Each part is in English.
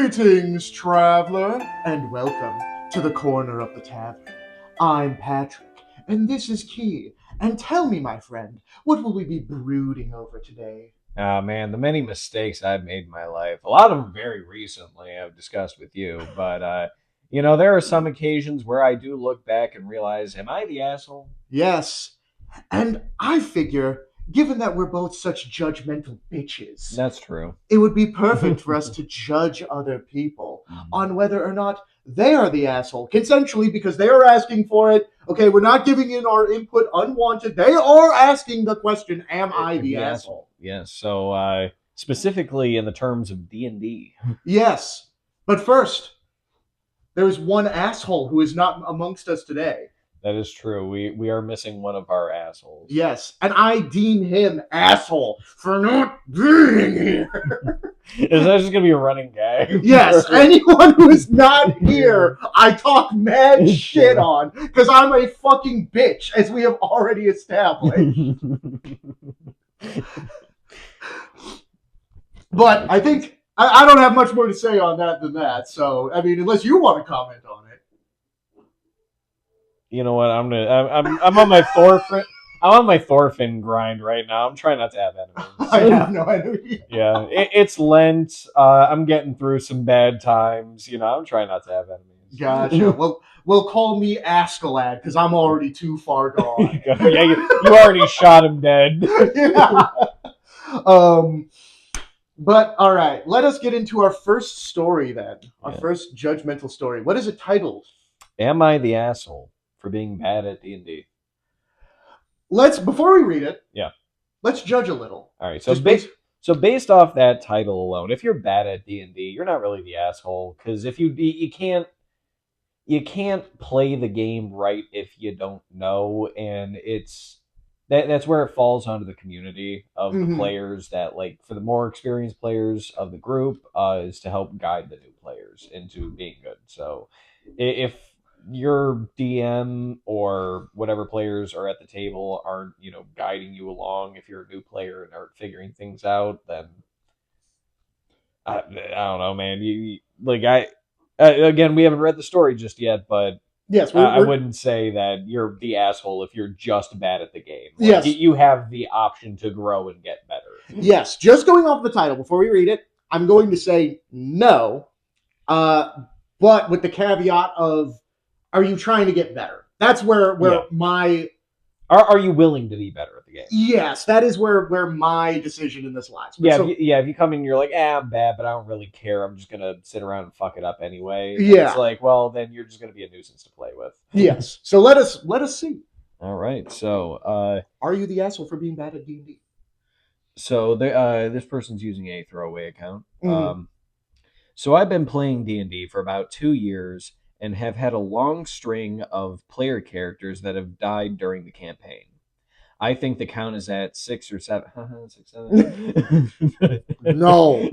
Greetings, traveler, and welcome to the corner of the tavern. I'm Patrick, and this is Key. And tell me, my friend, what will we be brooding over today? Oh man, the many mistakes I've made in my life. A lot of them very recently I've discussed with you, but there are some occasions where I do look back and realize, am I the asshole? Yes, and I figure, given that we're both such judgmental bitches, That's true. it would be perfect for us to judge other people on whether or not they are the asshole consensually because they are asking for it. Okay, we're not giving in our input unwanted. They are asking the question, am I the asshole? Yes. So specifically in the terms of D&D. Yes. But first, there's one asshole who is not amongst us today. That is true. We are missing one of our assholes. Yes, and I deem him asshole for not being here. Is that just gonna be a running gag? Yes, anyone who is not here, I talk mad shit on because I'm a fucking bitch, as we have already established. But I think I don't have much more to say on that than that. So I mean, unless you want to comment on it. You know what? I'm on my Thorfinn. I'm on my Thorfinn grind right now. I'm trying not to have enemies. I have no idea. Yeah, it's Lent. I'm getting through some bad times. I'm trying not to have enemies. Gotcha. Well, call me Ascalad because I'm already too far gone. Yeah, you already shot him dead. Yeah. But all right, let us get into our first story then. Our first judgmental story. What is it titled? Am I the asshole for being bad at D&D? Before we read it, yeah, let's judge a little. All right, so based off that title alone, if you're bad at D&D, you're not really the asshole because if you can't play the game right if you don't know, and that's where it falls onto the community of the players that, like, for the more experienced players of the group, is to help guide the new players into being good. So if your DM or whatever players are at the table aren't, guiding you along, if you're a new player and aren't figuring things out, then I don't know, man. Again, we haven't read the story just yet, but yes, I wouldn't say that you're the asshole if you're just bad at the game. Yes, you have the option to grow and get better. Yes, just going off the title before we read it, I'm going to say no, but with the caveat of, are you trying to get better? That's where my... Are you willing to be better at the game? Yes, that is where my decision in this lies. But if you come in and you're like, I'm bad, but I don't really care. I'm just going to sit around and fuck it up anyway. Yeah. It's like, well, then you're just going to be a nuisance to play with. Yes. So let us see. All right. So, are you the asshole for being bad at D&D? So this person's using a throwaway account. So I've been playing D&D for about 2 years and have had a long string of player characters that have died during the campaign. I think the count is at 6 or 7. 6, 7. No.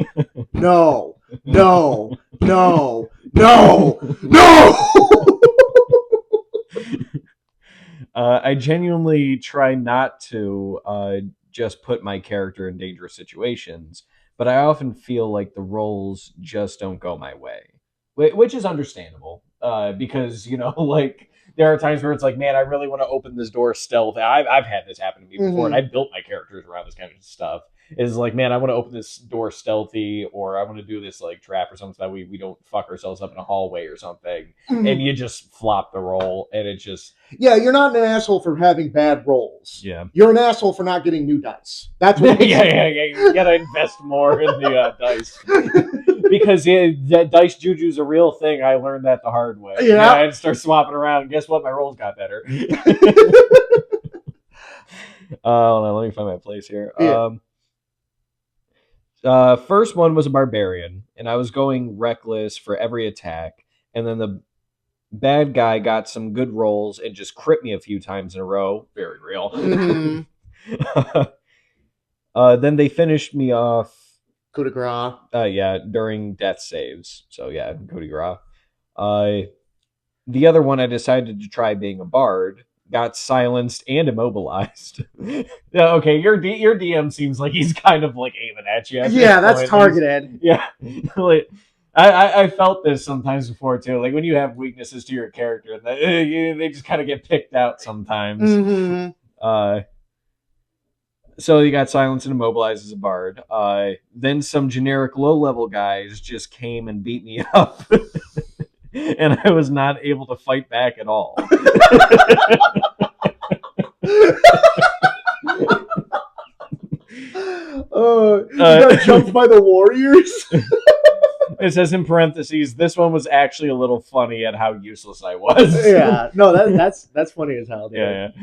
I genuinely try not to just put my character in dangerous situations, but I often feel like the rolls just don't go my way, which is understandable. Because there are times where it's like, man, I really want to open this door stealth. I've had this happen to me before, and I built my characters around this kind of stuff. Is like, man, I want to open this door stealthy, or I want to do this like trap or something so that we don't fuck ourselves up in a hallway or something. And you just flop the roll, and it just... Yeah, you're not an asshole for having bad rolls. Yeah. You're an asshole for not getting new dice. That's what... yeah. You gotta invest more in the dice. Because dice juju's a real thing. I learned that the hard way. Yeah, I had to start swapping around. And guess what? My rolls got better. Hold on, let me find my place here. Yeah. First one was a barbarian, and I was going reckless for every attack, and then the bad guy got some good rolls and just crit me a few times in a row. Very real. Then they finished me off. Coup de grace. During death saves. So yeah, coup de grace. The other one, I decided to try being a bard, got silenced and immobilized. Okay, your DM seems like he's kind of like aiming at you. Yeah, that's targeted. Yeah. I felt this sometimes before too. Like when you have weaknesses to your character, they just kind of get picked out sometimes. Mm-hmm. Uh, so you got Silence and Immobilize as a bard. Then some generic low level guys just came and beat me up, and I was not able to fight back at all. You got jumped by the warriors. It says in parentheses, this one was actually a little funny at how useless I was. Yeah, no, that's funny as hell, dude.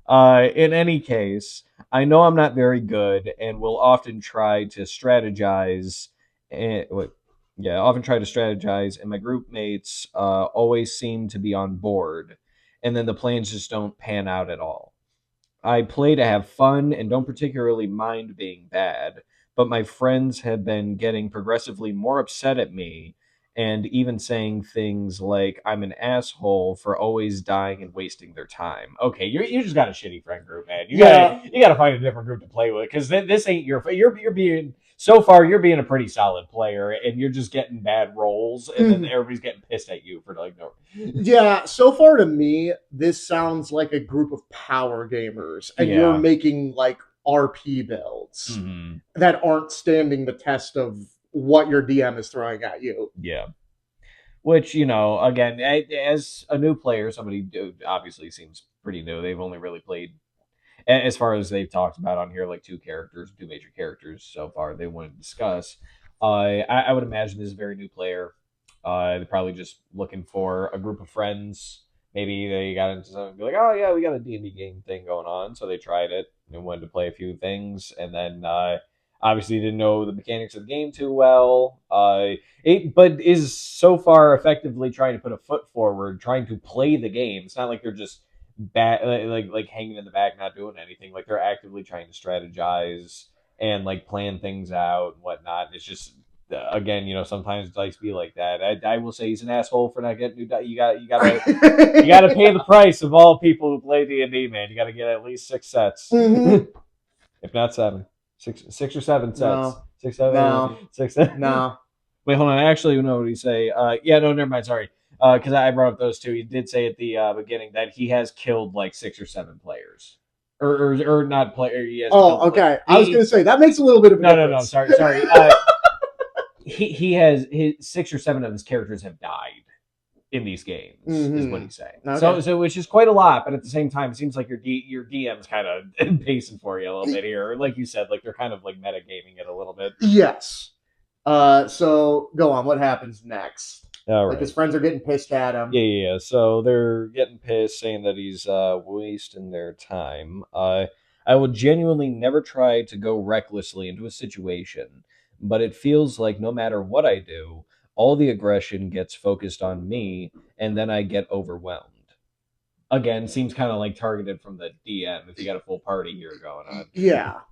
Yeah. In any case, I know I'm not very good and will often try to strategize. And often try to strategize, and my group mates always seem to be on board, and then the plans just don't pan out at all. I play to have fun and don't particularly mind being bad, but my friends have been getting progressively more upset at me and even saying things like I'm an asshole for always dying and wasting their time. Okay, you just got a shitty friend group, man. You gotta find a different group to play with because this ain't you're being so far you're being a pretty solid player and you're just getting bad rolls and then everybody's getting pissed at you for like no. Yeah, so far to me, this sounds like a group of power gamers, and you're making like RP builds that aren't standing the test of what your DM is throwing at you. Yeah. Which, again, as a new player, somebody who obviously seems pretty new. They've only really played, as far as they've talked about on here, like two major characters so far they want to discuss. I would imagine this is a very new player. They're probably just looking for a group of friends. Maybe they got into something, be like, oh yeah, we got a D&D game thing going on, so they tried it and wanted to play a few things, and then obviously didn't know the mechanics of the game too well. But is so far effectively trying to put a foot forward, trying to play the game. It's not like they're just like hanging in the back, not doing anything. Like they're actively trying to strategize and like plan things out and whatnot. It's just again, sometimes dice be like that. I will say he's an asshole for not getting new dice. You gotta pay the price of all people who play D&D, man. You gotta get at least 6 sets, if not 7. Six or 7 sets. No. 6, 7, No. 6, 7. No. Wait, hold on. I actually know what he say. No, never mind. Sorry, because I brought up those two. He did say at the beginning that he has killed like 6 or 7 players, or not player. He has okay. I was gonna say that makes a little bit of a difference. No. Sorry. He has 6 or 7 of his characters have died in these games, is what he's saying. Okay. So which is quite a lot, but at the same time, it seems like your DM's kind of pacing for you a little bit here. Like you said, like they're kind of like metagaming it a little bit. Yes. So go on. What happens next? All right. Like his friends are getting pissed at him. Yeah. So they're getting pissed, saying that he's wasting their time. I will genuinely never try to go recklessly into a situation, but it feels like no matter what I do, all the aggression gets focused on me, and then I get overwhelmed. Again, seems kind of like targeted from the DM if you got a full party here going on. Yeah.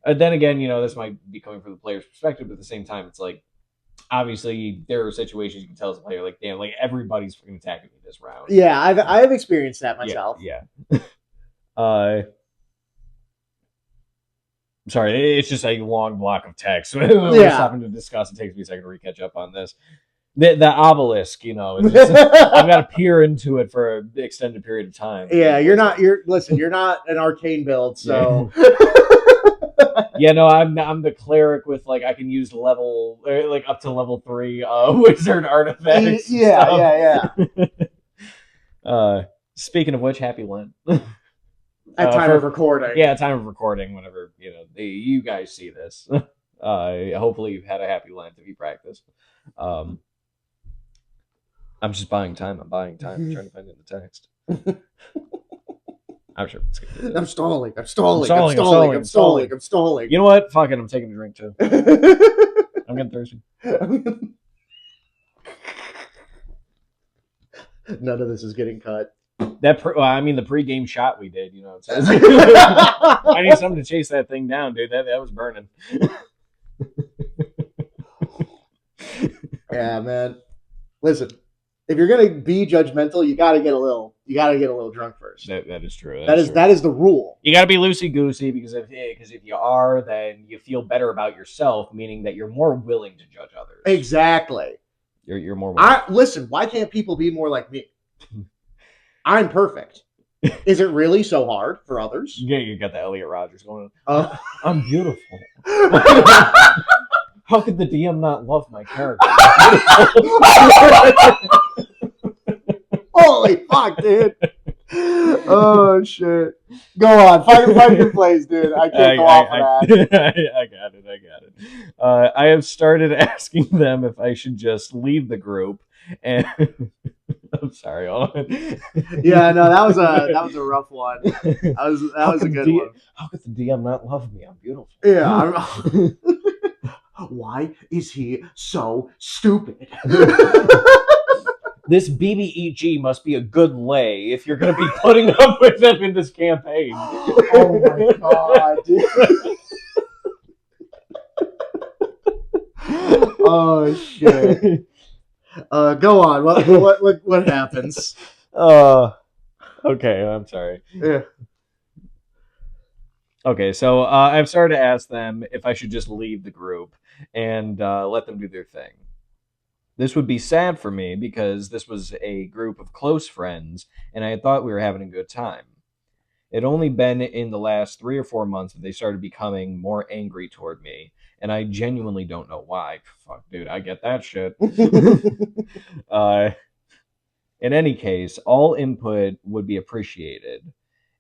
Then again, this might be coming from the player's perspective, but at the same time, it's like, obviously, there are situations you can tell as a player, like, damn, like, everybody's fucking attacking me this round. Yeah, I've experienced that myself. Yeah. Sorry, it's just a long block of text. We're stopping to discuss. It takes me a second to re-catch up on this. The obelisk, it's just, I've got to peer into it for an extended period of time. Yeah, you're not an arcane build, so. I'm the cleric with like I can use level like up to level 3 wizard artifacts. Yeah. Speaking of which, happy Lent. At time of recording. Yeah, time of recording. Whenever you guys see this, hopefully you've had a happy Lent if you practice. I'm just buying time. I'm trying to find it in the text. I'm sure. I'm stalling. You know what? Fuck it. I'm taking a drink too. I'm getting thirsty. None of this is getting cut. The pre-game shot we did, I need something to chase that thing down, dude. That was burning. Yeah, man. Listen, if you're gonna be judgmental, you gotta get a little drunk first. That is true. That is the rule. You gotta be loosey-goosey because if you are, then you feel better about yourself, meaning that you're more willing to judge others. Exactly. You're more welcome. Listen. Why can't people be more like me? I'm perfect. Is it really so hard for others? Yeah, you got the Elliot Rogers going. Uh, I'm beautiful. How could the DM not love my character? Holy fuck, dude. Oh shit. Go on. Find your place, dude. I can't go off of that. I got it. I got it. I have started asking them if I should just leave the group, and I'm sorry. Hold on. Yeah, no, that was a rough one. That was a good one. How could the DM not love me? I'm beautiful. Yeah. Why is he so stupid? This BBEG must be a good lay if you're going to be putting up with them in this campaign. Oh my god, dude. Oh shit. Go on. What happens? Okay, I'm sorry. Yeah. Okay, so I've started to ask them if I should just leave the group and let them do their thing. This would be sad for me because this was a group of close friends, and I thought we were having a good time. It only been in the last 3 or 4 months that they started becoming more angry toward me, and I genuinely don't know why. Fuck, dude, I get that shit. uh, in any case, all input would be appreciated,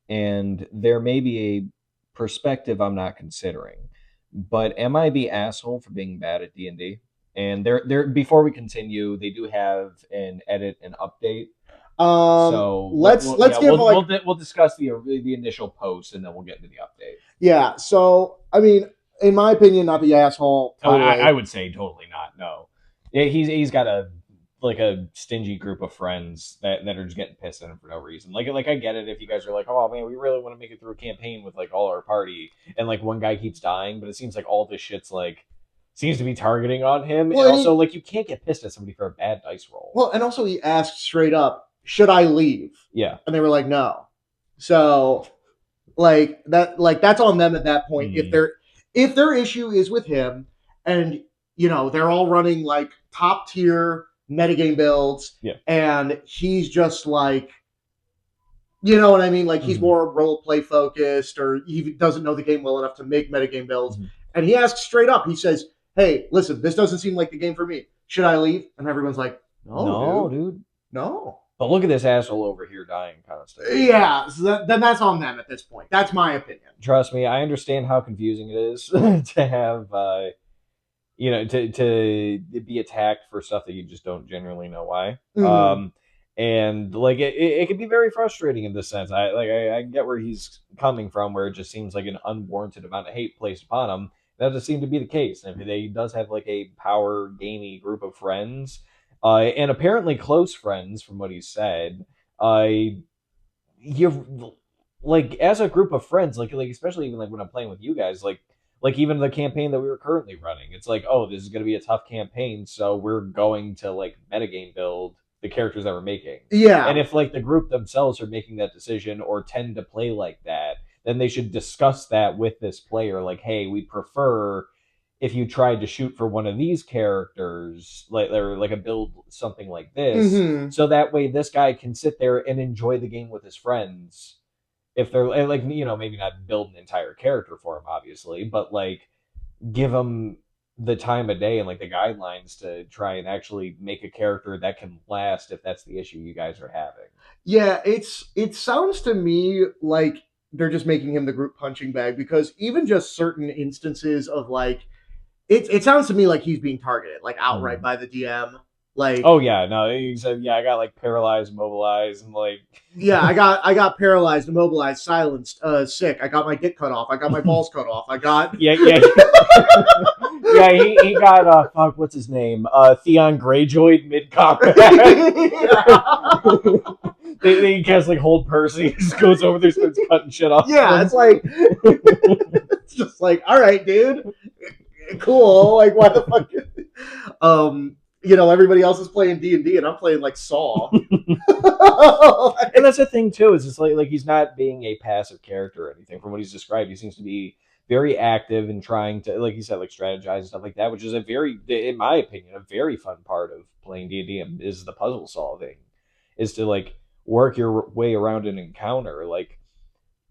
and there may be a perspective I'm not considering. But am I the asshole for being bad at D&D? And there before we continue, they do have an edit and update. So let's give we'll discuss the initial post and then we'll get into the update. Yeah. So I mean, in my opinion, not the asshole. Totally. I would say totally not. No, yeah, he's got a stingy group of friends that are just getting pissed at him for no reason. Like I get it if you guys are like, oh man, we really want to make it through a campaign with like all our party, and like one guy keeps dying, but it seems like all this shit's like seems to be targeting on him. Well, and also, like, you can't get pissed at somebody for a bad dice roll. Well, and also he asked straight up, should I leave? Yeah. And they were like, no. So like that's on them at that point. If their issue is with him and you know they're all running like top tier metagame builds, yeah, and he's just like, you know what I mean? Like he's more role play focused, or he doesn't know the game well enough to make metagame builds. And he asks straight up, he says, hey, listen, this doesn't seem like the game for me. Should I leave? And everyone's like, no, dude. No. But look at this asshole over here dying kind of stuff. Yeah, so then that's on them at this point. That's my opinion. Trust me, I understand how confusing it is to have, you know, to be attacked for stuff that you just don't genuinely know why. And like it can be very frustrating in this sense. I get where he's coming from, where it just seems like an unwarranted amount of hate placed upon him. That does seem to be the case. And he does have like a power gamey group of friends, and apparently close friends, from what he said. You like as a group of friends, like especially even like when I'm playing with you guys, like even the campaign that we were currently running, it's like, oh, this is going to be a tough campaign, so we're going to like metagame build the characters that we're making. Yeah. And if like the group themselves are making that decision or tend to play like that, then they should discuss that with this player. Like, hey, we prefer if you tried to shoot for one of these characters, like or like a build something like this, so that way this guy can sit there and enjoy the game with his friends. If they're like, you know, maybe not build an entire character for him, obviously, but like give him the time of day and like the guidelines to try and actually make a character that can last if that's the issue you guys are having. Yeah, it sounds to me like they're just making him the group punching bag, because even just certain instances of like it sounds to me like he's being targeted like outright by the DM. Like, oh yeah, no, he said, yeah, I got like paralyzed, immobilized, and like yeah, I got paralyzed, immobilized, silenced, sick. I got my dick cut off. I got my balls cut off. I got yeah. He got fuck, what's his name? Theon Greyjoy mid combat. They cast like hold Percy, just goes over there, starts cutting shit off. Yeah, it's like it's just like, all right, dude, cool. Like, why the fuck? You know, everybody else is playing D&D, and I'm playing like Saw. And that's the thing too, is it's like he's not being a passive character or anything. From what he's described, he seems to be very active in trying to, like you said, like strategize and stuff like that, which is a very, in my opinion, a very fun part of playing D&D is the puzzle solving, is to like work your way around an encounter. Like,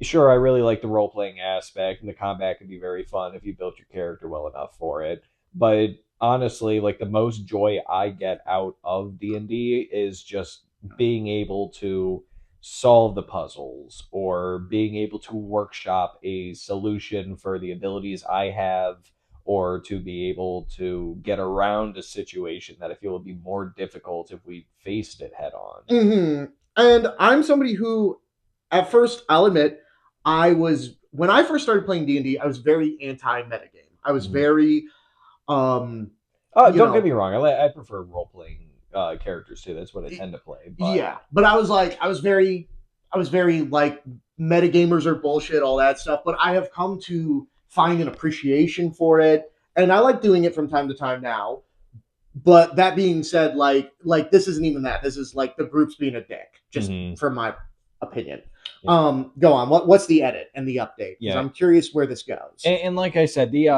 sure, I really like the role playing aspect, and the combat can be very fun if you built your character well enough for it. But honestly, like the most joy I get out of D&D is just being able to solve the puzzles or being able to workshop a solution for the abilities I have, or to be able to get around a situation that I feel would be more difficult if we faced it head on. Mm-hmm. And I'm somebody who, at first, I'll admit, I was when I first started playing D&D, I was very anti metagame. I was Mhm. very, you Don't get me know, wrong. I prefer role playing characters too. That's what I tend to play. But yeah. But I was very like metagamers are bullshit, all that stuff. But I have come to find an appreciation for it, and I like doing it from time to time now. But that being said, like this isn't even that. This is like the group's being a dick, just mhm. from my opinion. Yeah, Go on. What's the edit and the update? Because yeah. I'm curious where this goes. And like I said, the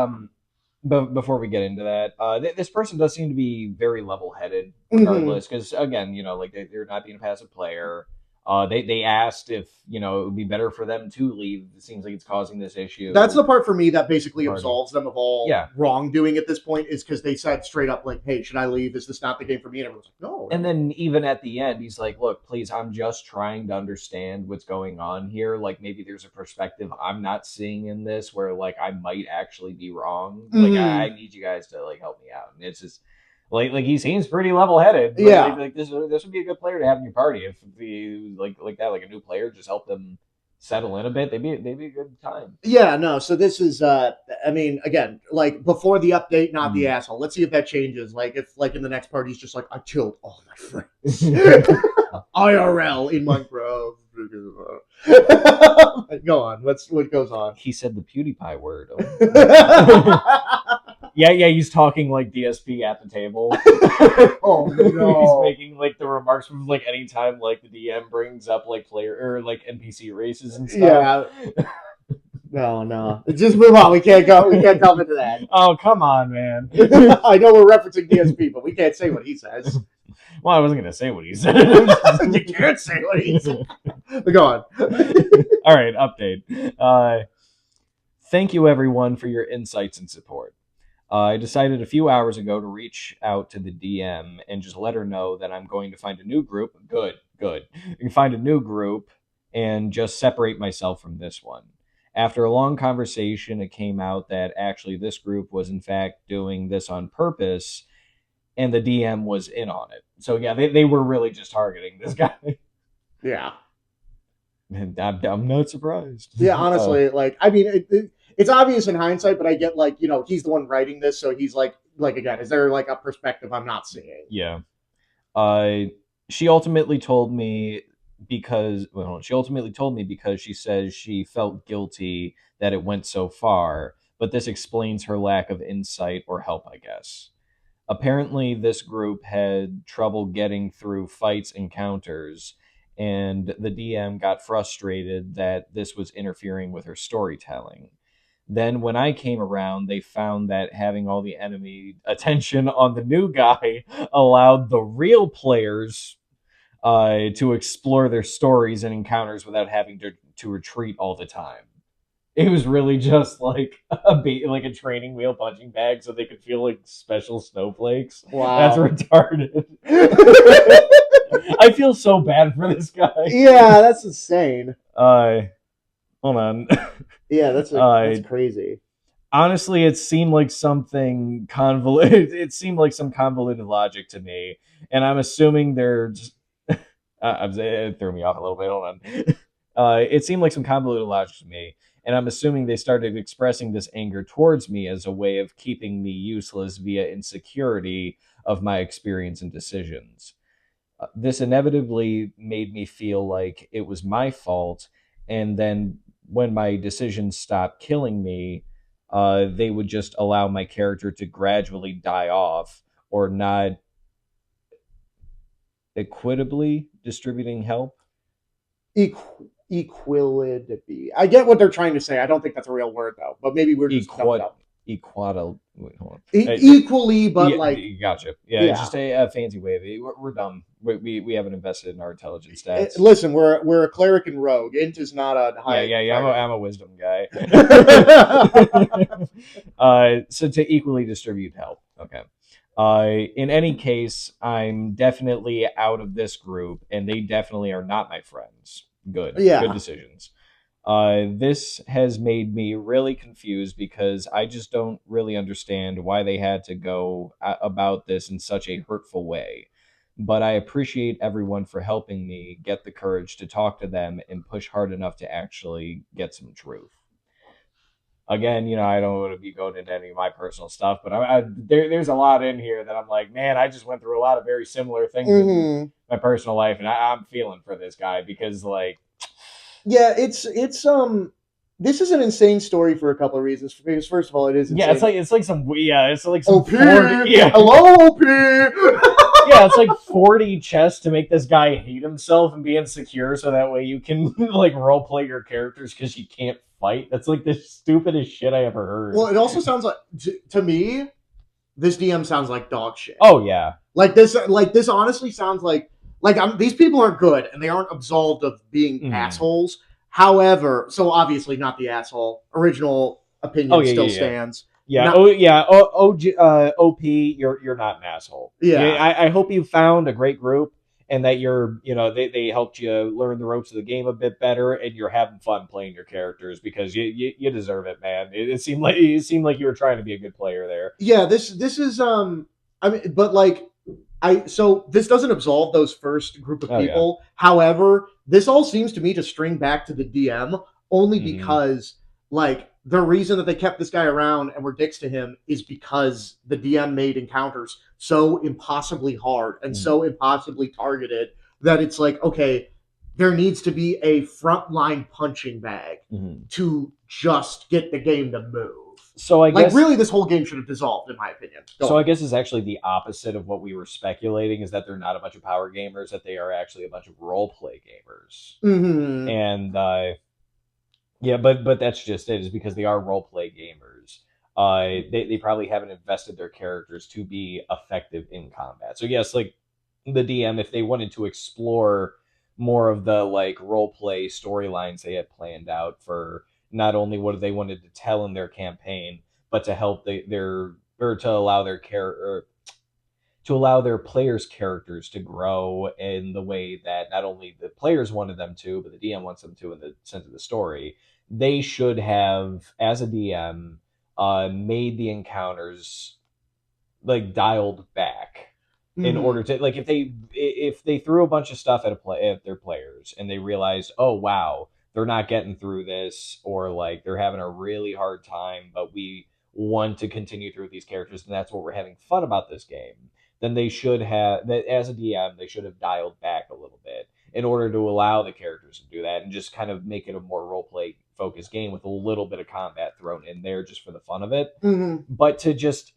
before we get into that, this person does seem to be very level headed, Mm-hmm. regardless. Because again, like they're not being a passive player. They asked if it would be better for them to leave. It seems like it's causing this That's issue. the part for me that basically Party. absolves them of all Yeah, wrongdoing at this point, is because they said straight up, like, "Hey, should I leave? Is this not the game for me?" And everyone's like, "No, and no." then even at the end he's like, look, please, I'm just trying to understand what's going on here. Like, maybe there's a perspective I'm not seeing in this where like I might actually be wrong. Like, I Mm-hmm. need you guys to like help me out. And it's just like he seems pretty level headed. Yeah, Like this would be a good player to have in your party if the like that, like a new player, just help them settle in a bit. They'd be a good time. yeah, no. So this is, I mean, again, like before the update, not the Mm. asshole. Let's see if that changes. Like if, like in the next part, he's just like, I killed all my friends, IRL in Minecraft. Go on. What goes on? He said the PewDiePie word. Yeah, he's talking like DSP at the table. Oh He's no. making like the remarks from like anytime like the DM brings up like player or like NPC races and stuff. Yeah. No, no. Just move on. We can't go. We can't delve into that. Oh, come on, man. I know we're referencing DSP, but we can't say what he says. Well, I wasn't gonna say what he said. You can't say what he said. But go on. All right, update. Thank you everyone for your insights and support. I decided a few hours ago to reach out to the DM and just let her know that I'm going to find a new group. Good, good. You can find a new group and just separate myself from this one. After a long conversation, it came out that actually this group was in fact doing this on purpose, and the DM was in on it. So yeah, they were really just targeting this guy. Yeah. And I'm not surprised. Yeah, honestly, like, I mean, it's obvious in hindsight, but I get, like, he's the one writing this, so he's like again, is there like a perspective I'm not seeing? Yeah. Uh, she ultimately told me because she says she felt guilty that it went so far, but this explains her lack of insight or help, I guess. Apparently, this group had trouble getting through fights encounters, and the DM got frustrated that this was interfering with her storytelling. Then, when I came around, they found that having all the enemy attention on the new guy allowed the real players to explore their stories and encounters without having to retreat all the time. It was really just like like a training wheel punching bag, so they could feel like special snowflakes. That's Wow. retarded. I feel so bad for this guy. Yeah, that's insane. Uh, Hold on. Yeah, Uh, that's crazy. Honestly, it seemed like something convoluted. It seemed like some convoluted logic to me, and I'm assuming they're just. It threw me off a little bit. Hold on. It seemed like some convoluted logic to me, and I'm assuming they started expressing this anger towards me as a way of keeping me useless via insecurity of my experience and decisions. This inevitably made me feel like it was my fault, and then when my decisions stopped killing me, they would just allow my character to gradually die off or not equitably distributing help. Equ- Equility. I get what they're trying to say. I don't think that's a real word though, but maybe we're just dumbed Equat up. equata. Wait, hold on. Equally, but Yeah, like, gotcha. Yeah, it's yeah. just a fancy way of it. We're dumb. We haven't invested in our intelligence stats. Listen, we're a cleric and rogue. Int is not a Yeah, high yeah, yeah. priority. I'm a wisdom guy. So to equally distribute help. Okay. In any case, I'm definitely out of this group, and they definitely are not my friends. Good Yeah. decisions. This has made me really confused because I just don't really understand why they had to go about this in such a hurtful way. But I appreciate everyone for helping me get the courage to talk to them and push hard enough to actually get some truth. Again, I don't want to be going into any of my personal stuff, but there's a lot in here that I'm like, man, I just went through a lot of very similar things in Hmm. my personal life, and I'm feeling for this guy because, like, Yeah, it's. This is an insane story for a couple of reasons. Because first of all, it is yeah, insane. it's like some it's like some OP. 40 yeah Hello, OP. yeah, it's like 40 chests to make this guy hate himself and be insecure, so that way you can like role play your characters because you can't fight. That's like the stupidest shit I ever Well, heard. it also sounds like to me, this DM sounds like dog shit. Oh yeah. Like this honestly sounds like these people are good and they aren't absolved of being Mm. assholes. However, so obviously not the asshole. Original Oh opinion yeah, still yeah, yeah. stands. Yeah. Not Oh yeah. OP. You're not an asshole. Yeah. yeah. I hope you found a great group and that they helped you learn the ropes of the game a bit better and you're having fun playing your characters because you deserve it, man. It seemed like you were trying to be a good player there. Yeah, this is I mean, but like so this doesn't absolve those first group of Oh yeah. people. However, this all seems to me to string back to the DM only Hmm. because like the reason that they kept this guy around and were dicks to him is because the DM made encounters so impossibly hard and Hmm. so impossibly targeted that it's like, okay, there needs to be a frontline punching bag Hmm. to just get the game to move. So I Like, guess really, this whole game should have dissolved, in my opinion. Go So on. I guess it's actually the opposite of what we were speculating is that they're not a bunch of power gamers, that they are actually a bunch of role play gamers. Mm-hmm. And yeah, but that's just it, is because they are role play gamers. They probably haven't invested their characters to be effective in combat. So yes, like the DM, if they wanted to explore more of the like role play storylines they had planned out for not only what they wanted to tell in their campaign, but to help their or to allow their character to allow their players' characters to grow in the way that not only the players wanted them to, but the DM wants them to in the sense of the story. They should have, as a DM, made the encounters like dialed back in Mm-hmm. order to like if they threw a bunch of stuff at their players and they realized, oh wow, they're not getting through this, or like they're having a really hard time, but we want to continue through these characters and that's what we're having fun about this game, then they should have that as a DM they should have dialed back a little bit in order to allow the characters to do that and just kind of make it a more role play focused game with a little bit of combat thrown in there just for the fun of it. Mm-hmm. But to just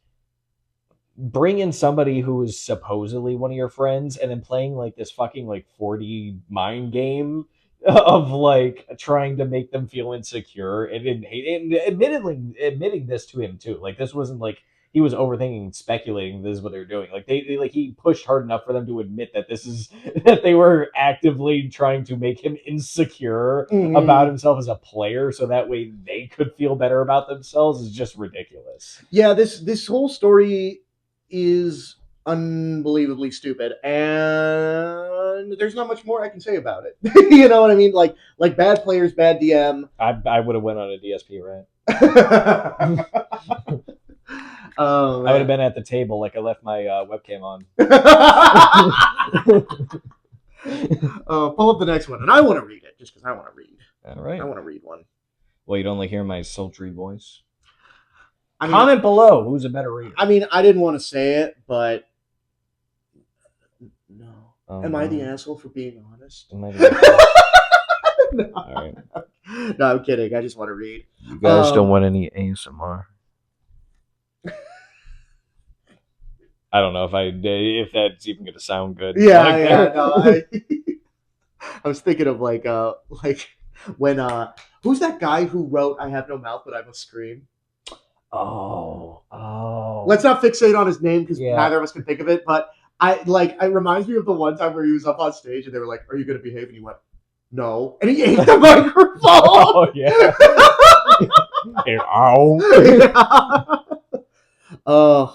bring in somebody who is supposedly one of your friends and then playing like this fucking like 40 mind game of like trying to make them feel insecure and admitting this to him too. Like this wasn't like he was overthinking and speculating this is what they're doing. Like they like he pushed hard enough for them to admit that this is that they were actively trying to make him insecure about Mm-hmm. himself as a player so that way they could feel better about themselves is just ridiculous. Yeah, this whole story is unbelievably stupid, and there's not much more I can say about it. You know what I mean? Like bad players, bad DM. I would have went on a DSP rant. Oh I would have man. been at the table like I left my webcam on. Pull up the next one, and I want to read it just because I want to read. All I right. want to read one. Well, you don't like hearing my sultry voice. I mean, Comment below who's a better reader. I didn't want to say it, but no. Oh Am I the no. asshole for being honest? Am I the asshole? No. All right. No, I'm kidding. I just want to read. You guys don't want any ASMR. I don't know if that's even gonna sound good. Yeah, Like yeah. there. No, I was thinking of like When who's that guy who wrote "I Have No Mouth but I Must Scream"? Oh. Let's not fixate on his name because Yeah. neither of us can think of it. But I like it reminds me of the one time where he was up on stage and they were like, "Are you going to behave?" And he went, "No," and he ate the microphone. Oh yeah. Ow. Yeah.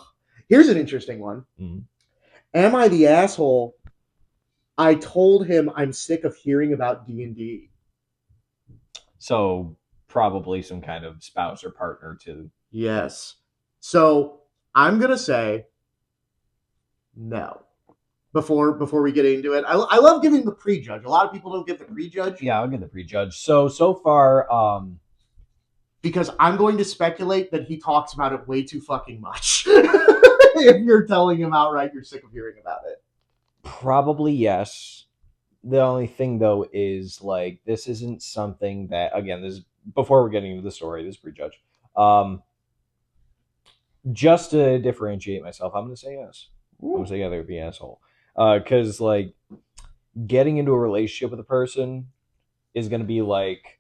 Here's an interesting one. Mm. Am I the asshole? I told him I'm sick of hearing about D&D. So probably some kind of spouse or partner to. Yes. So I'm gonna say no. Before we get into it, I love giving the prejudge. A lot of people don't give the prejudge. Yeah, I'll get the prejudge. So far, because I'm going to speculate that he talks about it way too fucking much. If you're telling him outright you're sick of hearing about it. probably yes. The only thing though is like this isn't something that again this is before we're getting into the story. This is prejudge. Just to differentiate myself, I'm gonna say yes. I'm gonna say yeah, they would be an asshole. Because like getting into a relationship with a person is gonna be like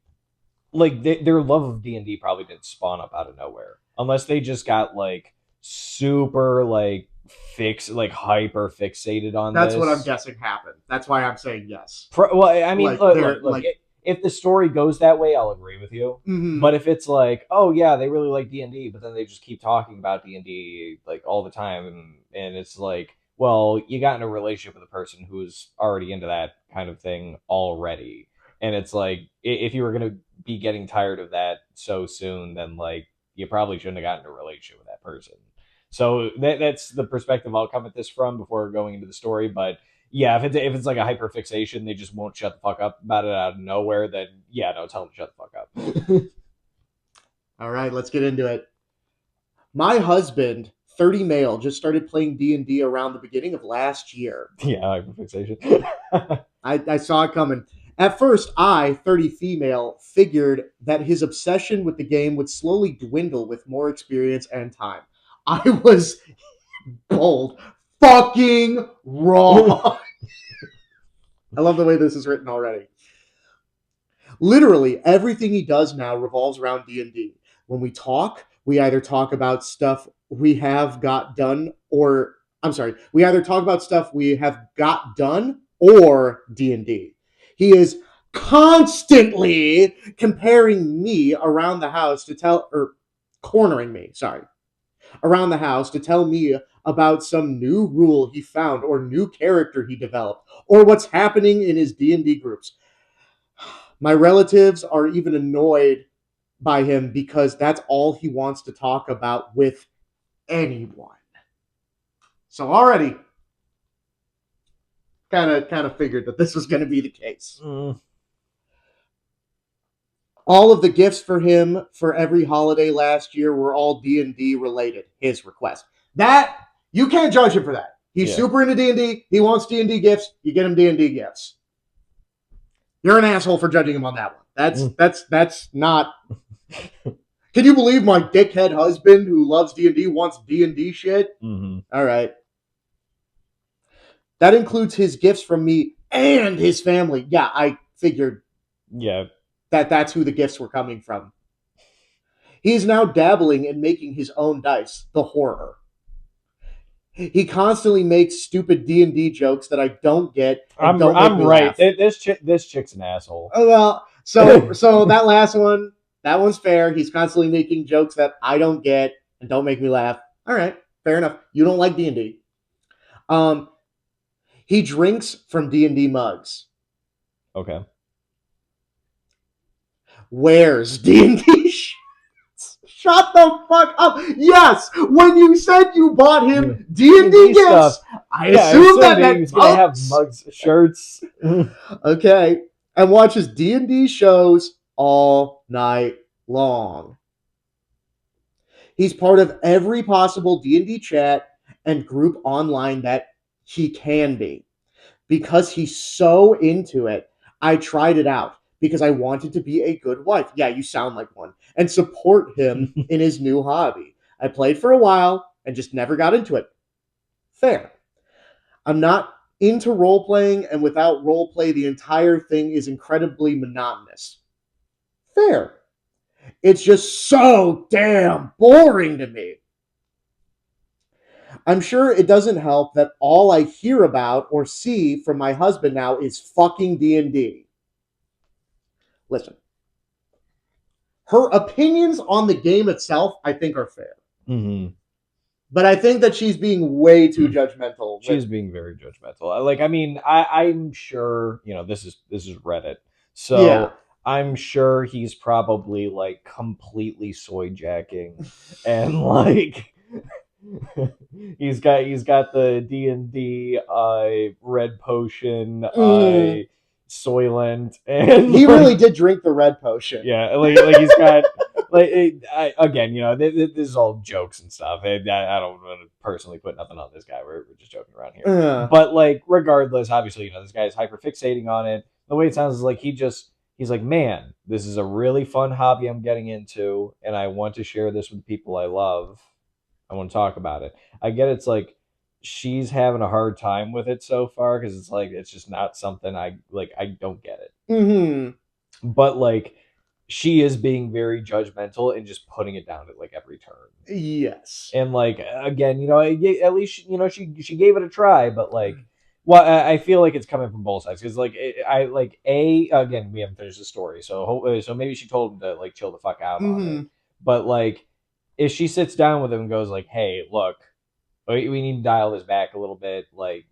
their love of D&D probably didn't spawn up out of nowhere unless they just got like super like hyper fixated on That's this. what I'm guessing happened. That's why I'm saying yes. Well, I mean, Like, look, like, if the story goes that way, I'll agree with you. mhm. But if it's like, oh yeah, they really like D&D, but then they just keep talking about D&D like all the time, and it's like, well, you got in a relationship with a person who's already into that kind of thing already, and it's like if you were gonna be getting tired of that so soon, then like you probably shouldn't have gotten in a relationship with that person. So that's the perspective I'll come at this from before going into the story. But yeah, if it's like a hyper fixation, they just won't shut the fuck up about it out of nowhere. Then yeah, no, tell them to shut the fuck up. All right, let's get into it. My husband, 30 male, just started playing D&D around the beginning of last year. Yeah, hyper fixation. I saw it coming. At first, I, 30 female, figured that his obsession with the game would slowly dwindle with more experience and time. I was bold. Fucking wrong. I love the way this is written already. Literally, everything he does now revolves around D&D. When we talk, we either talk about stuff we have got done or we either talk about stuff we have got done or D&D. He is constantly comparing me around the house to tell or cornering me, around the house to tell me about some new rule he found or new character he developed or what's happening in his D&D groups. My relatives are even annoyed by him because that's all he wants to talk about with anyone. So already kind of figured that this was going to be the case. All of the gifts for him for every holiday last year were all D&D related, his request. That you can't judge him for that. He's super into D&D. He wants D&D gifts. You get him D&D gifts. You're an asshole for judging him on that one. That's not. Can you believe my dickhead husband who loves D&D wants D&D shit? Mm-hmm. All right. That includes his gifts from me and his family. Yeah, I figured. Yeah. That's who the gifts were coming from. He's now dabbling in making his own dice. The horror. He constantly makes stupid D&D jokes that I don't get and don't make me right. laugh. This chick's an asshole. Oh, well, so that last one, that one's fair. He's constantly making jokes that I don't get and don't make me laugh. All right, fair enough. You don't like D&D. He drinks from D&D mugs. Okay. Wears D&D shirts. Shut the fuck up. Yes, when you said you bought him D&D gifts, stuff. I assumed that he was going to have mugs, shirts. Okay. And watches D&D shows all night long. He's part of every possible D&D chat and group online that he can be. Because he's so into it, I tried it out because I wanted to be a good wife. Yeah, you sound like one. And support him in his new hobby. I played for a while and just never got into it. Fair. I'm not into role playing, and without role play, the entire thing is incredibly monotonous. Fair. It's just so damn boring to me. I'm sure it doesn't help that all I hear about or see from my husband now is fucking D&D. Listen, her opinions on the game itself, I think, are fair. Mm-hmm. But I think that she's being way too judgmental with. She's being very judgmental. Like, I mean, I'm sure, this is Reddit, Yeah. so I'm sure he's probably like completely soy jacking, and like he's got the D&D red potion Mm, Soylent, and he really like, did drink the red potion. yeah, like he's got like again, this is all jokes and stuff. I don't want to personally put nothing on this guy. We're just joking around here. Uh, But like, regardless, obviously, this guy is hyper fixating on it. The way it sounds is like he's like, man, this is a really fun hobby I'm getting into, and I want to share this with the people I love. I want to talk about it. I get it's like she's having a hard time with it so far because it's like it's just not something I like. I don't get it, mm-hmm. but like she is being very judgmental and just putting it down at like every turn. Yes. And like again, at least she gave it a try, but like, well, I feel like it's coming from both sides because like I like a again we haven't finished the story, so maybe she told him to like chill the fuck out on it, Mm-hmm. but like if she sits down with him and goes like, hey, look, we need to dial this back a little bit, like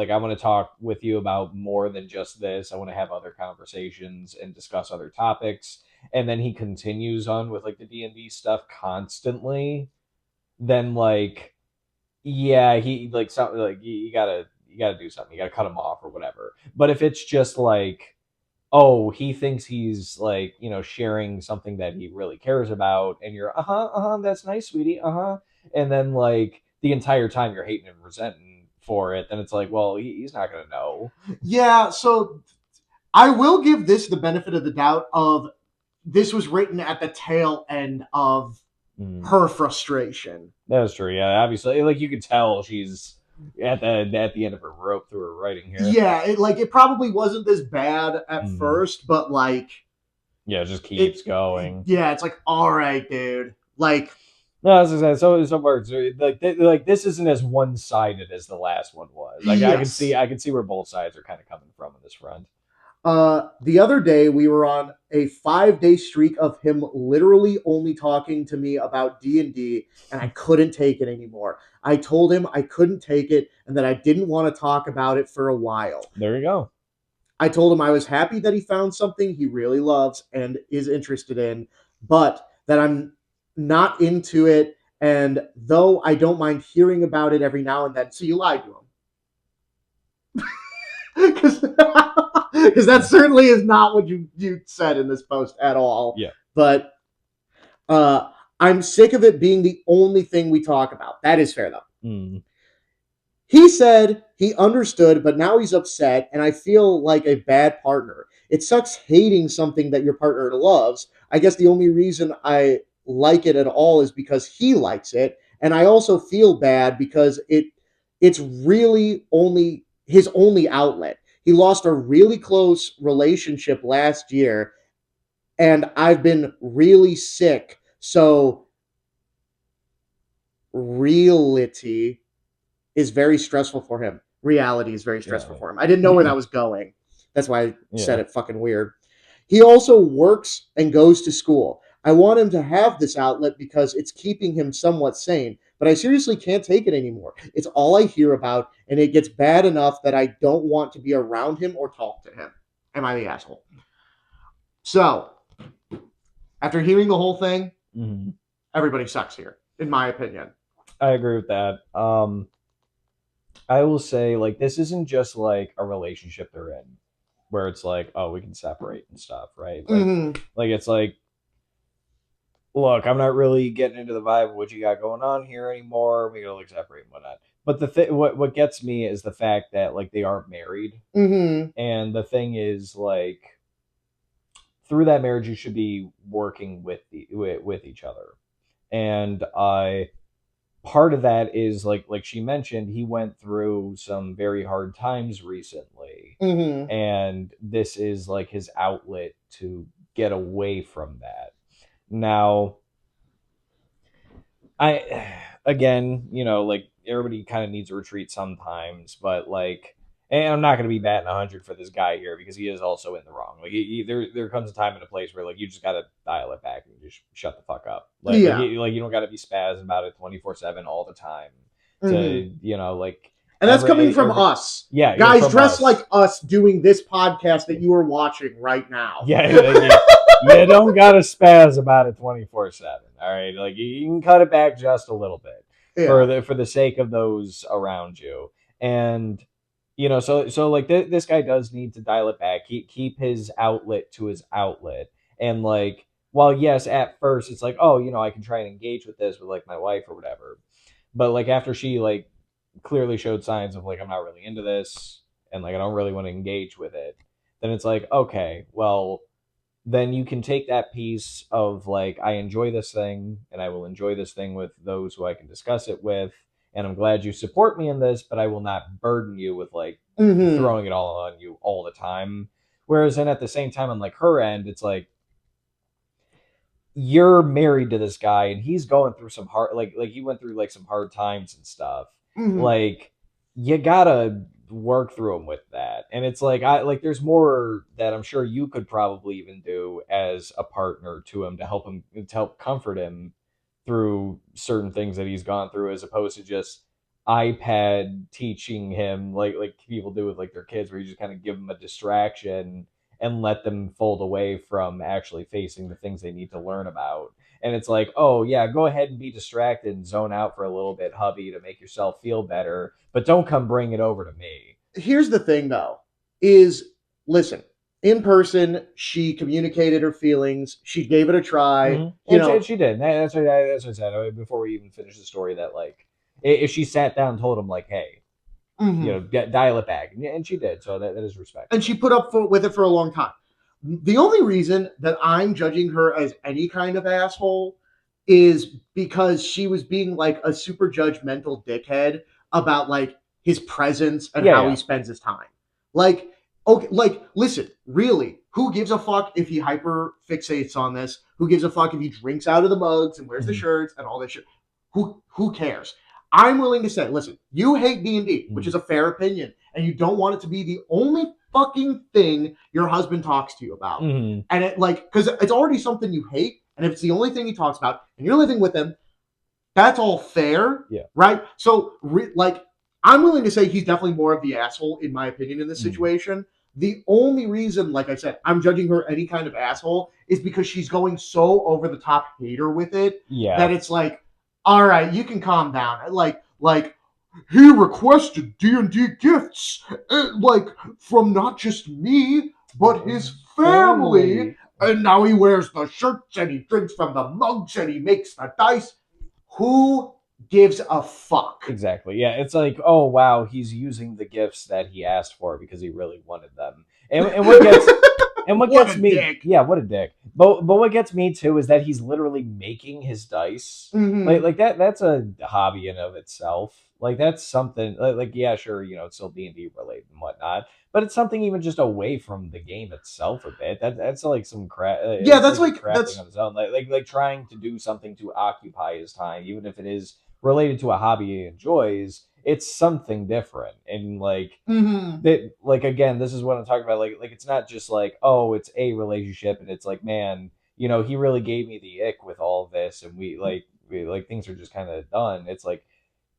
I want to talk with you about more than just this. I want to have other conversations and discuss other topics. And then he continues on with like the D&D stuff constantly. Then like, yeah, he like something like you gotta do something. You gotta cut him off or whatever. But if it's just like, oh, he thinks he's like, sharing something that he really cares about, and you're, that's nice, sweetie, and then like the entire time you're hating and resenting for it, then it's like, well, he's not gonna know. Yeah, so I will give this the benefit of the doubt of this was written at the tail end of Mm, her frustration. that's true. Yeah, obviously, like you could tell she's at the end of her rope through her writing here. Yeah, it probably wasn't this bad at Mm, first, but like yeah, it just keeps it going. yeah, it's like all right, dude. Like No, that's exactly so works. Like this isn't as one sided as the last one was. Like I can see yes. I can see where both sides are kind of coming from in this front. The other day we were on a 5 day streak of him literally only talking to me about D&D, and I couldn't take it anymore. I told him I couldn't take it and that I didn't want to talk about it for a while. There you go. I told him I was happy that he found something he really loves and is interested in, but that I'm not into it. And though I don't mind hearing about it every now and then, so you lied to him. Because that certainly is not what you said in this post at all. Yeah. But uh, I'm sick of it being the only thing we talk about. That is fair, though. Mm. He said he understood, but now he's upset, and I feel like a bad partner. It sucks hating something that your partner loves. I guess the only reason I like it at all is because he likes it, and I also feel bad because it's really only his only outlet. He lost a really close relationship last year, and I've been really sick. So reality is very stressful for him. Reality is very stressful Yeah. for him. I didn't know where that was going. That's why I said Yeah. it fucking weird. He also works and goes to school. I want him to have this outlet because it's keeping him somewhat sane, but I seriously can't take it anymore. It's all I hear about, and it gets bad enough that I don't want to be around him or talk to him. Am I the asshole? So, after hearing the whole thing, Mm-hmm. everybody sucks here, in my opinion. I agree with that. I will say like this isn't just like a relationship they're in where it's like, oh, we can separate and stuff, right? Mm-hmm. Like it's like, look, I'm not really getting into the vibe of what you got going on here anymore. We gotta like separate and whatnot. But what gets me is the fact that like they aren't married, Mm-hmm. and the thing is like through that marriage you should be working with each other, and part of that is like she mentioned he went through some very hard times recently, Mm-hmm. and this is like his outlet to get away from that. Now, I again, like everybody kind of needs a retreat sometimes, but like, and I'm not going to be batting 100 for this guy here because he is also in the wrong. Like, there comes a time and a place where like you just got to dial it back and just shut the fuck up. Yeah. Like you don't got to be spazzing about it 24/7 all the time. Hmm. To like And that's coming from every us. yeah Guys from dressed like us. us doing this podcast that you are watching right now. Yeah, you don't gotta spaz about it 24/7. All right, like you can cut it back just a little bit Yeah. for the sake of those around you, and so like this guy does need to dial it back. Keep his outlet to his outlet, and like while yes, at first it's like oh I can try and engage with this with like my wife or whatever, but like after she like clearly showed signs of like I'm not really into this and like I don't really want to engage with it, then it's like okay, well then you can take that piece of like I enjoy this thing and I will enjoy this thing with those who I can discuss it with and I'm glad you support me in this, but I will not burden you with like Hmm. throwing it all on you all the time. Whereas then at the same time on like her end, it's like you're married to this guy and he's going through some hard like he went through like some hard times and stuff. Hmm. Like you gotta work through them with that. And it's like I like there's more that I'm sure you could probably even do as a partner to him to help comfort him through certain things that he's gone through as opposed to just iPad teaching him like people do with like their kids where you just kind of give them a distraction and let them fold away from actually facing the things they need to learn about. And it's like, oh yeah, go ahead and be distracted and zone out for a little bit, hubby, to make yourself feel better, but don't come bring it over to me. Here's the thing though, is listen, in person, she communicated her feelings. She gave it a try. Mm-hmm. You And know, she did. That's what I said before we even finished the story. That like, if she sat down and told him like, hey, mhm. dial it back, and she did. So that is And she respectable. put up with it for a long time. The only reason that I'm judging her as any kind of asshole is because she was being like a super judgmental dickhead about like his presence and Yeah, how he yeah. spends his time. Like, okay, like listen, really, who gives a fuck if he hyper fixates on this? Who gives a fuck if he drinks out of the mugs and wears the Mm-hmm. shirts and all this shit? Who cares? I'm willing to say, listen, you hate D&D, which Mm-hmm. is a fair opinion, and you don't want it to be the only fucking thing your husband talks to you about. Mm-hmm. And it like because it's already something you hate, and if it's the only thing he talks about, and you're living with him, that's all fair, Yeah. right? So like I'm willing to say he's definitely more of the asshole in my opinion in this Mm-hmm. situation. The only reason, like I said, I'm judging her any kind of asshole is because she's going so over the top hater with it that Yeah. it's like, all right, you can calm down. Like he requested D&D gifts, like from not just me, but his family. Family. And now he wears the shirts and he drinks from the mugs and he makes the dice. Who gives a fuck? Exactly. Yeah. It's like, oh wow, he's using the gifts that he asked for because he really wanted them. And what What gets a me, dick. yeah, what a dick. But what gets me too is that he's literally making his dice. Mm-hmm. Like that's a hobby in of itself. Like that's something yeah, sure, it's still D&D related and whatnot, but it's something even just away from the game itself a bit. That's like some crap. Yeah, It's that's like like crafting that's on his own. Like trying to do something to occupy his time, even if it is related to a hobby he enjoys. It's something different, and like mm-hmm. that like again this is what I'm talking about like it's not just like oh it's a relationship and it's like man he really gave me the ick with all of this and we like things are just kind of done. It's like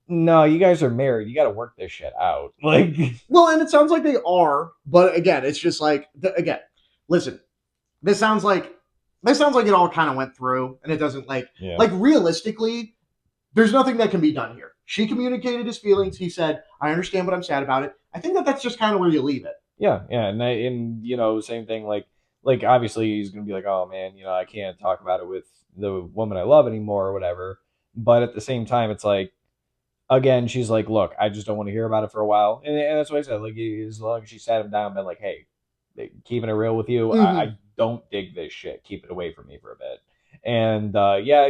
no, you guys are married, you got to work this shit out. Like Well, and it sounds like they are, but again, it's just like again, listen, this sounds like it all kind of went through, and it doesn't yeah. like realistically, there's nothing that can be done here. She communicated his feelings. He said, "I understand, but I'm sad about it." I think that that's just kind of where you leave it. Yeah, and same thing like obviously he's gonna be like oh man I can't talk about it with the woman I love anymore or whatever, but at the same time it's like again, she's like, "Look, I just don't want to hear about it for a while," and that's what I said. Like, as long as she sat him down, and been like, "Hey, keeping it real with you, I Mm-hmm. don't dig this shit. Keep it away from me for a bit." And yeah,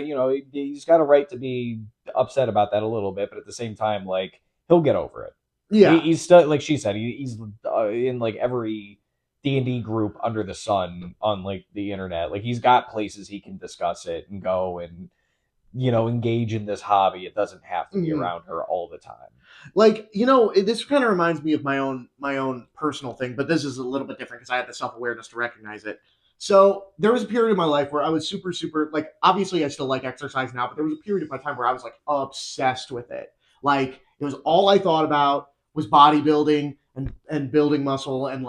he's got a right to be upset about that a little bit, but at the same time, like, he'll get over it. Yeah. He's still like she said, he's in like every D&D group under the sun on like the internet. Like he's got places he can discuss it and go and engage in this hobby. It doesn't have to be around her all the time. Like, this kind of reminds me of my own personal thing, but this is a little bit different because I had the self-awareness to recognize it. So there was a period of my life where I was super, super, like, obviously I still like exercise now, but there was a period of my time where I was like obsessed with it. Like it was all I thought about was bodybuilding and building muscle and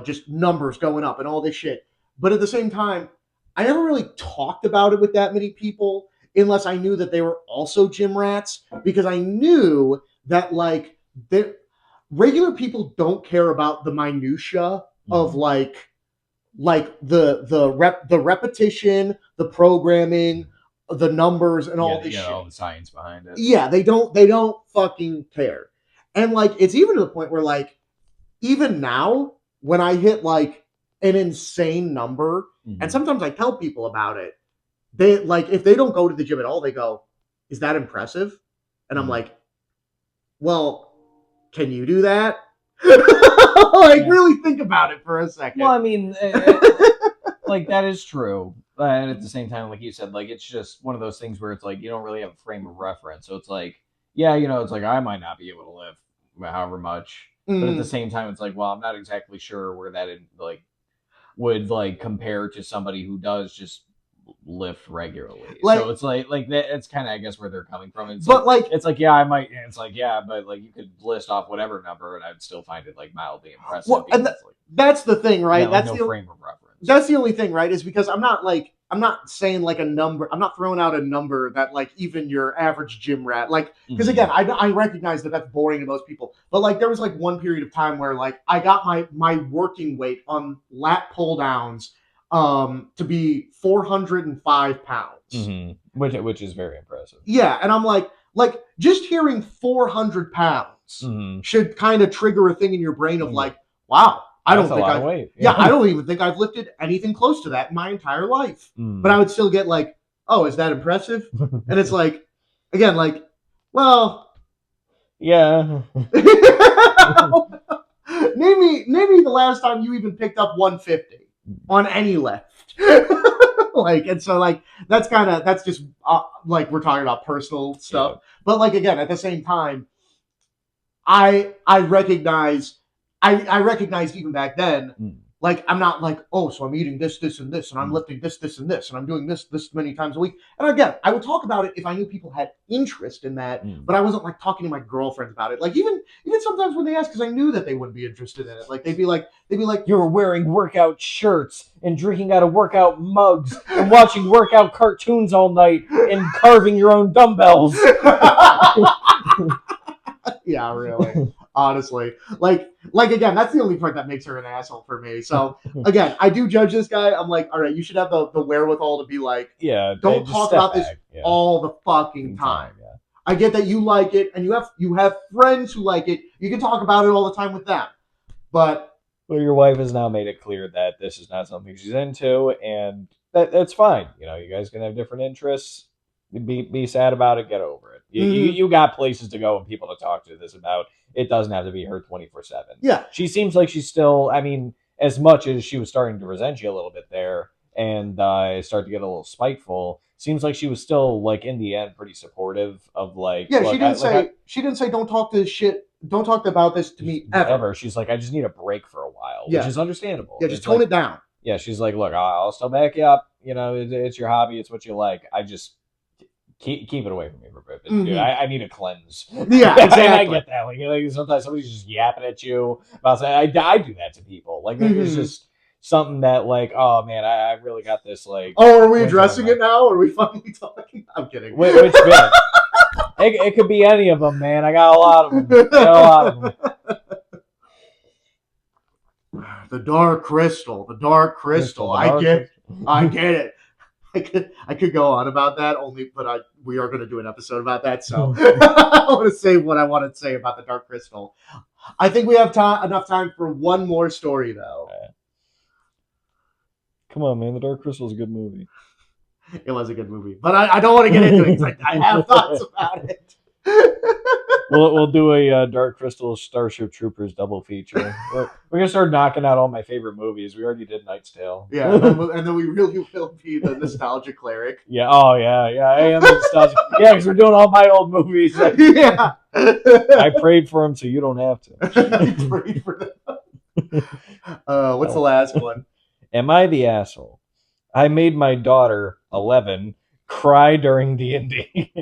just numbers going up and all this shit. But at the same time, I never really talked about it with that many people unless I knew that they were also gym rats, because I knew that regular people don't care about the minutia of the repetition, the programming, the numbers, and all this shit. All the science behind it. Yeah, they don't fucking care. And it's even to the point where even now when I hit an insane number, and sometimes I tell people about it, they if they don't go to the gym at all, they go, "Is that impressive?" And I'm like, "Well, can you do that?" Really think about it for a second. Well, I mean, that is true. And at the same time, like you said, it's just one of those things where it's you don't really have a frame of reference. So it's it's I might not be able to lift however much. But at the same time, it's well, I'm not exactly sure where that would compare to somebody who does just lift regularly. So it's that it's kind of I guess where they're coming from. It's yeah, I might. It's yeah, but you could list off whatever number, and I'd still find it mildly impressive. Well, and that's the thing, right? That's no frame of reference. That's the only thing, right? Is because I'm not saying a number. I'm not throwing out a number that even your average gym rat because again, I recognize that that's boring to most people. But there was one period of time where I got my working weight on lat pull downs to be 405 pounds, which is very impressive. Yeah, and I'm just hearing 400 pounds should kind of trigger a thing in your brain of wow. I don't even think I've lifted anything close to that in my entire life. But I would still get oh, is that impressive? And it's again, well, yeah. Name me the last time you even picked up 150 on any lift. And so that's just we're talking about personal stuff. Yeah. But again, at the same time, I recognized even back then, I'm not oh, so I'm eating this, and this, and I'm lifting this, and this, and I'm doing this many times a week. And again, I would talk about it if I knew people had interest in that, but I wasn't talking to my girlfriends about it. Even sometimes when they ask, because I knew that they wouldn't be interested in it. They'd be like, "You're wearing workout shirts and drinking out of workout mugs and watching workout cartoons all night and carving your own dumbbells." Yeah, really. Honestly, again, that's the only part that makes her an asshole for me. So again, I do judge this guy. I'm all right, you should have the wherewithal to be don't talk about this all the fucking time. Yeah. I get that you like it, and you have friends who like it. You can talk about it all the time with them, but your wife has now made it clear that this is not something she's into, and that's fine. You guys can have different interests. Be sad about it. Get over it. You got places to go and people to talk to this about. It doesn't have to be her 24/7. Yeah. She seems like she's still, as much as she was starting to resent you a little bit there and start to get a little spiteful, seems like she was still, in the end, pretty supportive of, Yeah, she didn't say, don't talk about this to me ever. She's I just need a break for a while, which is understandable. Yeah, just tone it down. Yeah, she's look, I'll still back you up. It's your hobby. It's what you like. I just... Keep it away from me for a bit. Dude, I need a cleanse. Yeah, exactly. I get that. Sometimes somebody's just yapping at you about saying, I do that to people. It's just something that, oh man, I really got this. Oh, are we addressing it now? Or are we finally talking? I'm kidding. Which bit? It could be any of them, man. I got a lot of them. The dark crystal. I get it. I could go on about that but we are going to do an episode about that. So I want to say what I want to say about the Dark Crystal. I think we have enough time for one more story, though. Come on, man. The Dark Crystal is a good movie. It was a good movie, but I don't want to get into it because I have thoughts about it. We'll do a Dark Crystal Starship Troopers double feature. We're gonna start knocking out all my favorite movies. We already did Knight's Tale. Yeah, and then we really will be the nostalgia cleric. Yeah. Oh yeah. Yeah. I am nostalgic. Yeah, because we're doing all my old movies. Yeah. I prayed for them, so you don't have to. I prayed for them. What's the last one? Am I the asshole? I made my daughter, 11, cry during D&D.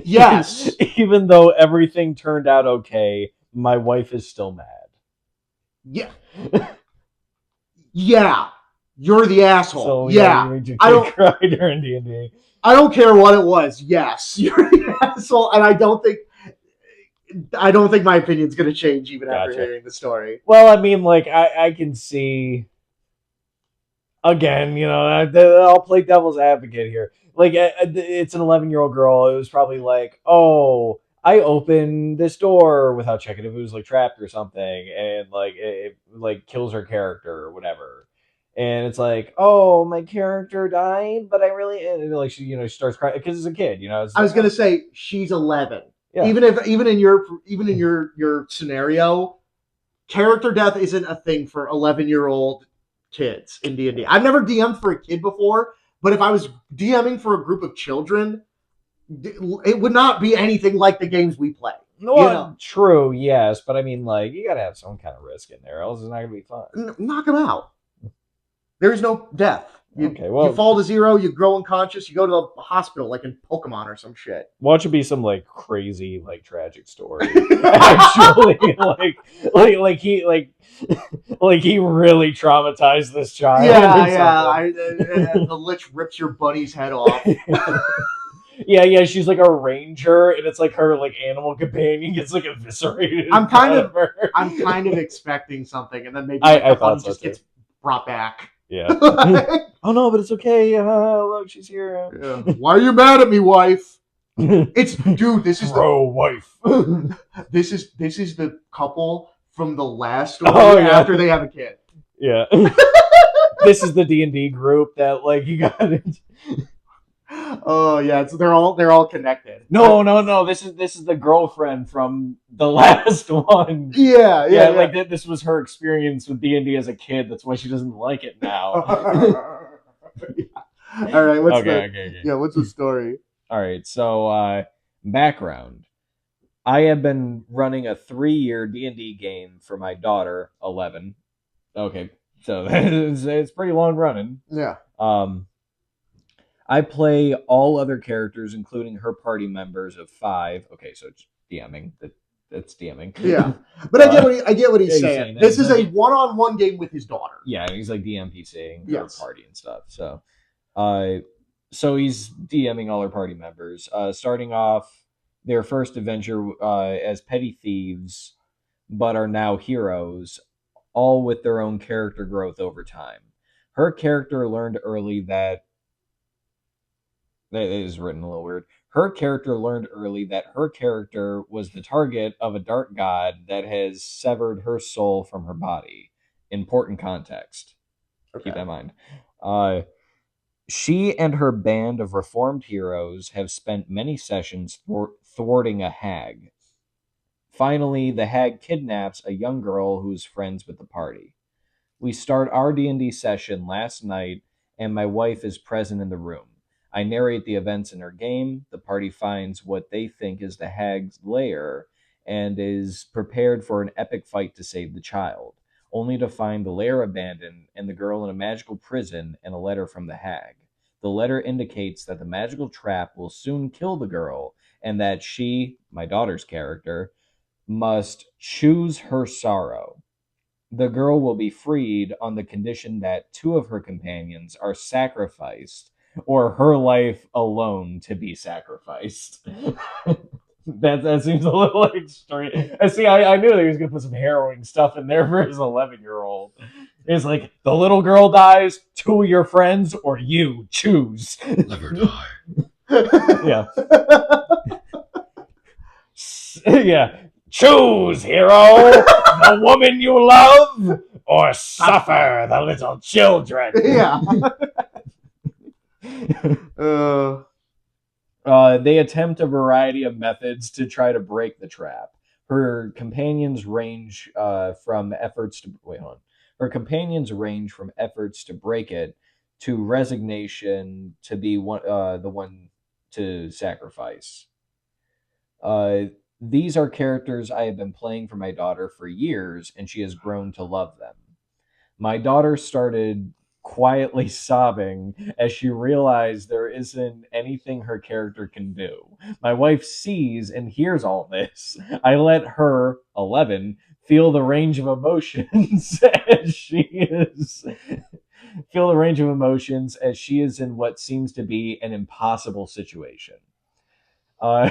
Yes. Even though everything turned out okay, my wife is still mad. Yeah. Yeah. You're the asshole. So yeah. you made your kid cry during D&D. I don't care what it was. Yes, you're the asshole, and I don't think my opinion's going to change even after hearing the story. Well, I mean, like I can see. Again, I'll play devil's advocate here. Like, it's an 11-year-old girl. It was probably like, oh, I opened this door without checking if it was like trapped or something, and like it like kills her character or whatever. And it's like, oh, my character died, but I really and like she starts crying because it's a kid. I was gonna say she's 11. Yeah. Even in your scenario, character death isn't a thing for 11-year-old kids in D&D. I've never DM'd for a kid before, but if I was DMing for a group of children, it would not be anything like the games we play. Well, true, yes, but I mean, like, you gotta have some kind of risk in there, else it's not gonna be fun. Knock them out. There is no death. You fall to 0, you grow unconscious, you go to the hospital like in Pokemon or some shit. Watch it be some like crazy, like tragic story. Actually, like he really traumatized this child. Yeah. The Lich rips your bunny's head off. Yeah, she's like a ranger, and it's like her like animal companion gets like eviscerated. I'm kind of expecting something, and then maybe I thought so just gets brought back. Yeah. Oh no, but it's okay. Look, she's here. Yeah. Why are you mad at me, wife? This is wife. This is the couple from the last story after they have a kid. Yeah. This is the D&D group that like you got it. Oh yeah, so they're all connected. No. This is the girlfriend from the last one. Yeah. Like this was her experience with D&D as a kid. That's why she doesn't like it now. Yeah. All right. Okay. Yeah. What's the story? All right. So background. I have been running a 3-year D&D game for my daughter, 11. Okay, so it's pretty long running. Yeah. I play all other characters, including her party members of 5. Okay, so it's DMing. That's DMing. Yeah, but I get what he's saying. This is a one-on-one game with his daughter. Yeah, he's like DMPCing her party and stuff. So he's DMing all her party members, starting off their first adventure as petty thieves, but are now heroes, all with their own character growth over time. Her character learned early that is written a little weird. Her character learned early that her character was the target of a dark god that has severed her soul from her body. Important context. Okay. Keep that in mind. She and her band of reformed heroes have spent many sessions thwarting a hag. Finally, the hag kidnaps a young girl who is friends with the party. We start our D&D session last night, and my wife is present in the room. I narrate the events in her game. The party finds what they think is the hag's lair and is prepared for an epic fight to save the child, only to find the lair abandoned and the girl in a magical prison and a letter from the hag. The letter indicates that the magical trap will soon kill the girl and that she, my daughter's character, must choose her sorrow. The girl will be freed on the condition that 2 of her companions are sacrificed, or her life alone to be sacrificed. that seems a little extreme. I knew he was going to put some harrowing stuff in there for his 11-year-old. It's like, the little girl dies, 2 of your friends, or you choose. Live or die. Yeah. Yeah. Choose, hero, the woman you love, or suffer the little children. Yeah. They attempt a variety of methods to try to break the trap. Her companions range from efforts to wait, hold on. Her companions range from efforts to break it to resignation to be the one to sacrifice. Uh, these are characters I have been playing for my daughter for years, and she has grown to love them. My daughter started quietly sobbing as she realized there isn't anything her character can do. My wife sees and hears all this. I let her, 11, feel the range of emotions as she is feel the range of emotions as she is in what seems to be an impossible situation. Uh,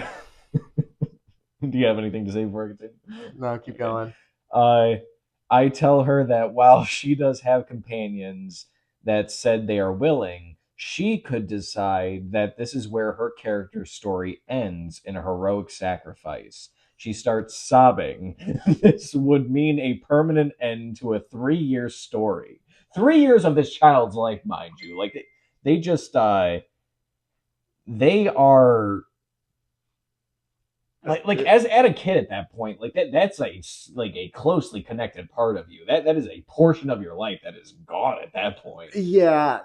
do you have anything to say before I continue? No, keep Okay. going. Uh, I tell her that while she does have companions that said they are willing, she could decide that this is where her character's story ends in a heroic sacrifice. She starts sobbing. This would mean a permanent end to a 3 year story. 3 years of this child's life, mind you. Like they just they are like as a kid at that point, like that's a closely connected part of you. That is a portion of your life that is gone at that point. Yeah,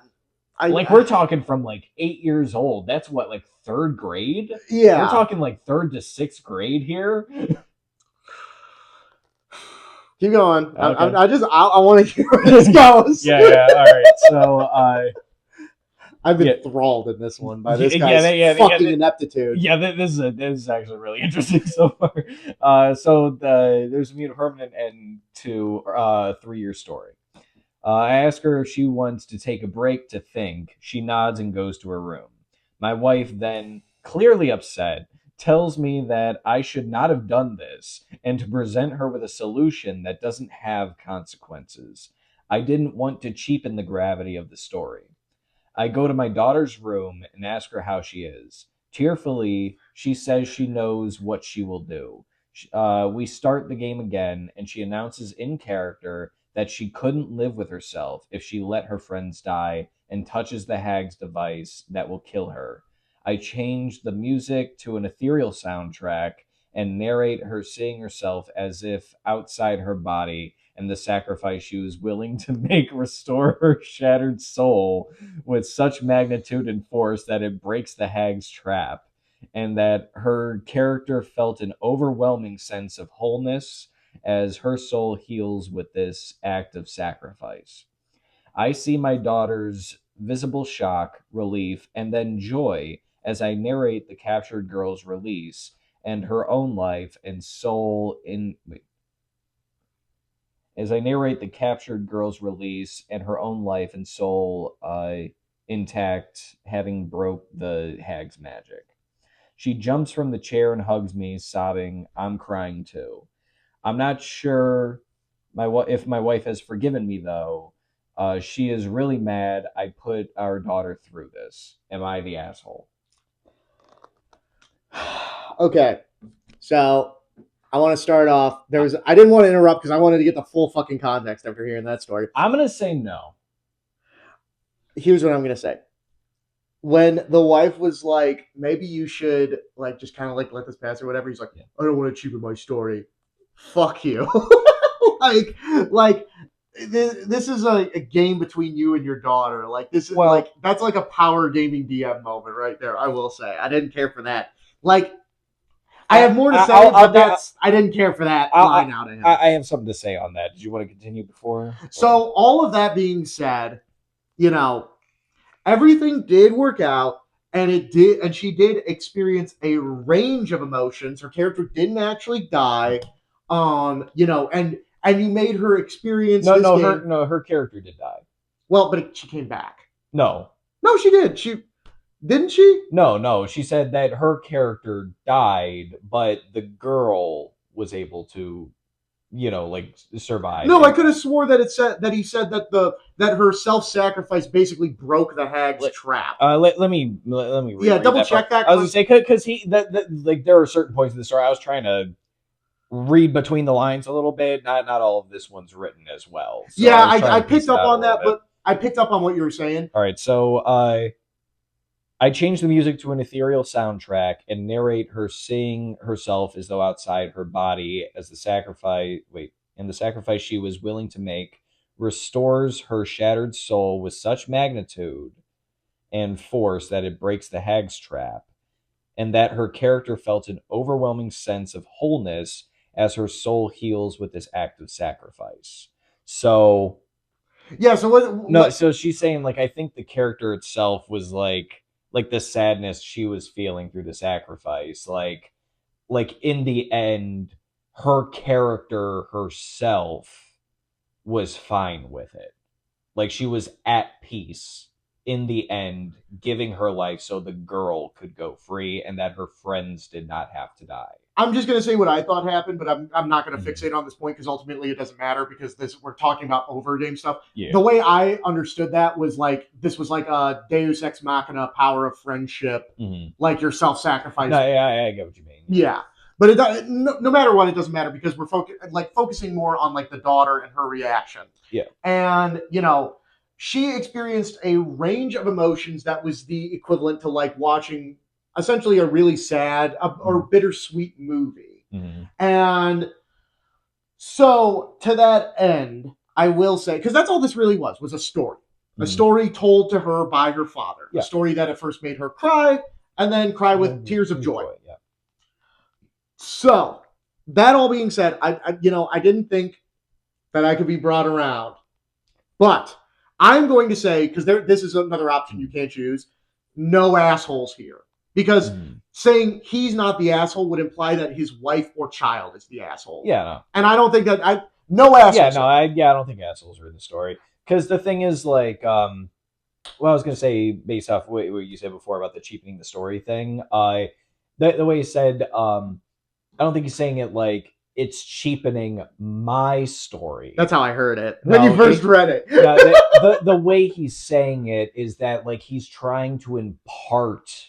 Like we're talking from like 8 years old. That's what, like third grade. We're yeah. talking like third to sixth grade here. Keep going. Okay. I want to hear where this goes. Yeah, yeah. All right. So, I've been yeah, enthralled in this one by this yeah, guy's fucking ineptitude. yeah. This is actually really interesting so far. There's a permanent end to a 3 year story. I ask her if she wants to take a break to think. She nods and goes to her room. My wife then, clearly upset, tells me that I should not have done this and to present her with a solution that doesn't have consequences. I didn't want to cheapen the gravity of the story. I go to my daughter's room and ask her how she is. Tearfully, she says she knows what she will do. We start the game again, and she announces in character that she couldn't live with herself if she let her friends die and touches the hag's device that will kill her. I change the music to an ethereal soundtrack and narrate her seeing herself as if outside her body and the sacrifice she was willing to make restore her shattered soul with such magnitude and force that it breaks the hag's trap, and that her character felt an overwhelming sense of wholeness as her soul heals with this act of sacrifice. I see my daughter's visible shock, relief, and then joy as I narrate the captured girl's release and her own life and soul in. Wait, as I narrate the captured girl's release and her own life and soul intact, having broke the hag's magic. She jumps from the chair and hugs me, sobbing. I'm crying too. I'm not sure if my wife has forgiven me though. She is really mad. I put our daughter through this. Am I the asshole? Okay, so I want to start off. I didn't want to interrupt because I wanted to get the full fucking context after hearing that story. I'm gonna say no. Here's what I'm gonna say. When the wife was like, maybe you should like just kind of like let this pass or whatever, he's like, Yeah. I don't want to cheapen my story. Fuck you. like, like this is a game between you and your daughter. Like this is like that's like a power gaming DM moment right there. I will say I didn't care for that. Like I have more to say, but I didn't care for that line out of him. I have something to say on that. Did you want to continue before? So all of that being said, you know, everything did work out, and she did experience a range of emotions. Her character didn't actually die. And you made her experience her character did die. Well, but she came back. No, she did. Didn't she? No. She said that her character died, but the girl was able to, like survive. No, I could have swore that he said that her self-sacrifice basically broke the hag's trap. Let me double check that. I was gonna say because like there are certain points in the story I was trying to read between the lines a little bit. Not all of this one's written as well. So I picked up on that, but I picked up on what you were saying. All right, so I change the music to an ethereal soundtrack and narrate her seeing herself as though outside her body as the sacrifice. Wait, and the sacrifice she was willing to make restores her shattered soul with such magnitude and force that it breaks the hag's trap, and that her character felt an overwhelming sense of wholeness as her soul heals with this act of sacrifice. So Yeah. So no, what? so she's saying like I think the character itself was like the sadness she was feeling through the sacrifice. Like in the end, her character herself was fine with it. Like she was at peace in the end, giving her life so the girl could go free and that her friends did not have to die. I'm just gonna say what I thought happened, but I'm not gonna Mhm. fixate on this point because ultimately it doesn't matter because this we're talking about over game stuff. Yeah. The way I understood that was like this was like a Deus Ex Machina, power of friendship, Mm-hmm. like your self-sacrifice. No, yeah, I get what you mean. Yeah, but no matter what, it doesn't matter because we're focusing more on like the daughter and her reaction. Yeah. And she experienced a range of emotions that was the equivalent to like watching essentially a really sad or bittersweet movie. Mm-hmm. And so to that end, I will say, because that's all this really was a story. A Mm-hmm. story told to her by her father. Yeah. A story that at first made her cry and then cry with tears of joy. Yeah. So that all being said, I didn't think that I could be brought around, but I'm going to say because this is another option you can't choose. No assholes here, because saying he's not the asshole would imply that his wife or child is the asshole. Yeah, no. And I don't think that no assholes. Yeah, no, I don't think assholes are in the story because the thing is like well, I was gonna say based off what you said before about the cheapening the story thing. The way he said, I don't think he's saying it like it's cheapening my story. That's how I heard it when you first read it. Yeah, the way he's saying it is that like he's trying to impart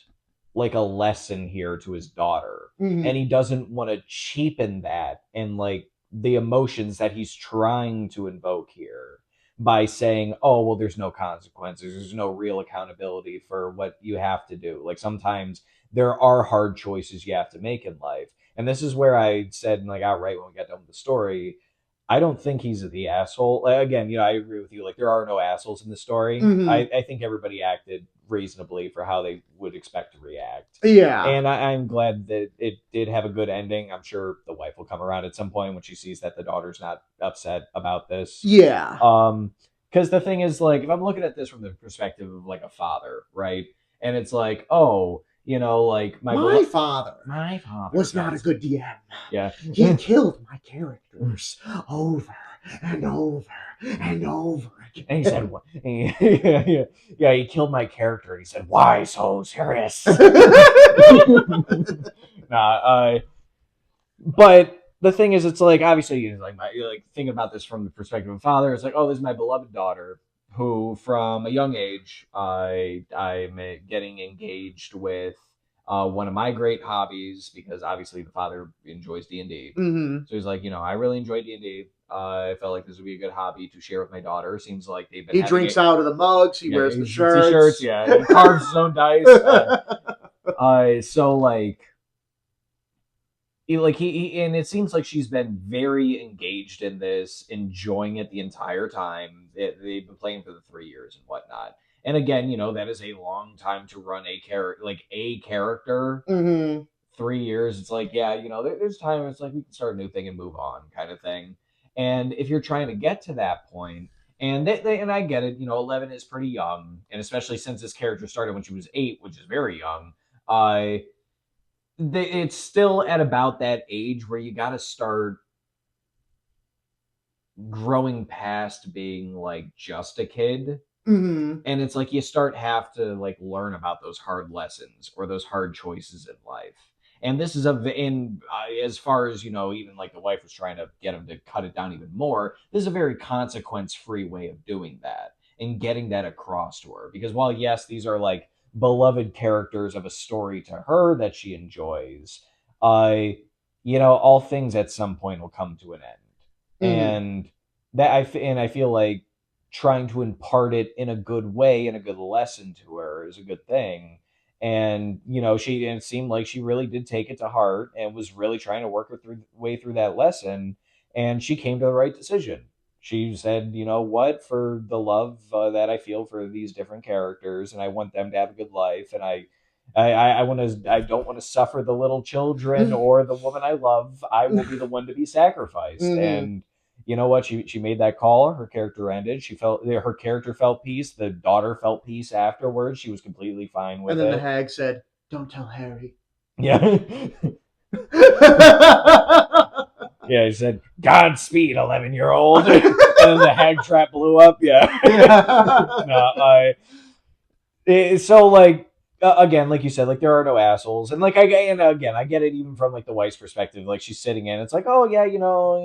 like a lesson here to his daughter, and he doesn't want to cheapen that and like the emotions that he's trying to invoke here by saying, oh, well, there's no consequences, there's no real accountability for what you have to do. Like sometimes there are hard choices you have to make in life, and this is where I said like outright when we got done with the story, I don't think he's the asshole. Again, I agree with you. Like there are no assholes in the story. I think everybody acted reasonably for how they would expect to react. Yeah. And I'm glad that it did have a good ending. I'm sure the wife will come around at some point when she sees that the daughter's not upset about this. Yeah. Because the thing is, like, if I'm looking at this from the perspective of like a father, right? And it's like, oh, like my father was not a good DM. Yeah. He killed my characters over and over and over again. And he said, yeah, he killed my character. And he said, why so serious? But the thing is, it's like, obviously, you're like thinking about this from the perspective of a father. It's like, oh, this is my beloved daughter who, from a young age, I'm getting engaged with one of my great hobbies because obviously the father enjoys D&D. So he's like, I really enjoy D&D. I felt like this would be a good hobby to share with my daughter. Seems like they've been. He drinks out of the mugs. He wears the shirts. T-shirts. Yeah, he carves his own dice. So like he and it seems like she's been very engaged in this, enjoying it the entire time. They've been playing for the 3 years and whatnot. And again, that is a long time to run a character. 3 years. It's like, yeah, there's time. It's like we can start a new thing and move on, kind of thing. And if you're trying to get to that point, and and I get it, 11 is pretty young, and especially since this character started when she was 8, which is very young. It's still at about that age where you got to start growing past being like just a kid. And it's like you have to like learn about those hard lessons or those hard choices in life. And this is as far as even like the wife was trying to get him to cut it down even more, this is a very consequence free way of doing that and getting that across to her. Because while yes, these are like beloved characters of a story to her that she enjoys, all things at some point will come to an end. And that I feel like trying to impart it in a good way and a good lesson to her is a good thing. And it seemed like she really did take it to heart and was really trying to work her way through that lesson. And she came to the right decision. She said, you know what, for the love that I feel for these different characters, and I want them to have a good life, and I don't want to suffer the little children or the woman I love. I will be the one to be sacrificed. Mhm. And you know what? She made that call. Her character ended. Her character felt peace. The daughter felt peace afterwards. She was completely fine And with then the it. hag said, "Don't tell Harry." Yeah. Yeah, he said, Godspeed, 11-year-old. And then the hag trap blew up. Yeah. No, so like again, like you said, like there are no assholes, and again, I get it even from like the wife's perspective. Like she's sitting in, it's like, oh yeah,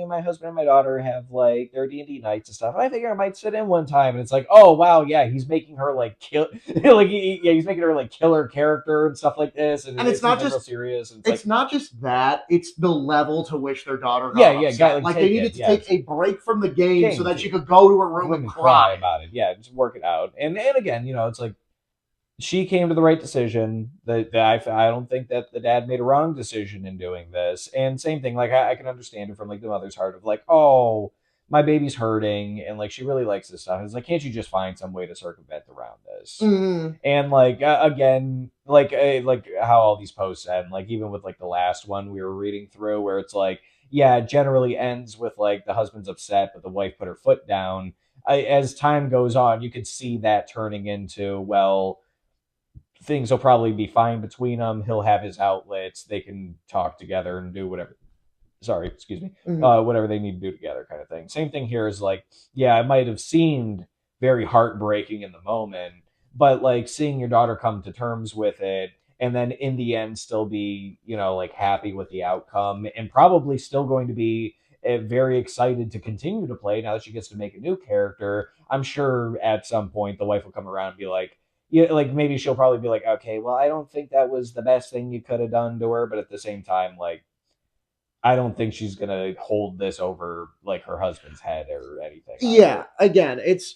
my husband and my daughter have like their D&D nights and stuff, and I figure I might sit in one time, and it's like, oh wow, yeah, he's making her like kill, like he's making her like killer character and stuff like this, and And it seems like real serious, and it's like, it's not just that, it's the level to which their daughter yeah, got yeah, guy, upset. like They take needed it, to yeah, take a break from the game so game that too. she could go to her room and cry. About it, yeah, just work it out, and again, it's like she came to the right decision. I don't think that the dad made a wrong decision in doing this. And same thing, like I can understand it from like the mother's heart of like, oh, my baby's hurting, and like she really likes this stuff. It's like, can't you just find some way to circumvent around this? Mm. And like again, like how all these posts end, like even with like the last one we were reading through, where it's like, yeah, it generally ends with like the husband's upset, but the wife put her foot down. As time goes on, you could see that turning into, well, things will probably be fine between them. He'll have his outlets. They can talk together and do whatever. Sorry, excuse me. Mm. Whatever they need to do together, kind of thing. Same thing here is like, yeah, it might have seemed very heartbreaking in the moment, but like seeing your daughter come to terms with it, and then in the end still be, like happy with the outcome, and probably still going to be very excited to continue to play now that she gets to make a new character. I'm sure at some point the wife will come around and be like, yeah, like maybe she'll probably be like, okay, well, I don't think that was the best thing you could have done to her, but at the same time, like, I don't think she's gonna hold this over like her husband's head or anything Yeah, either. again, it's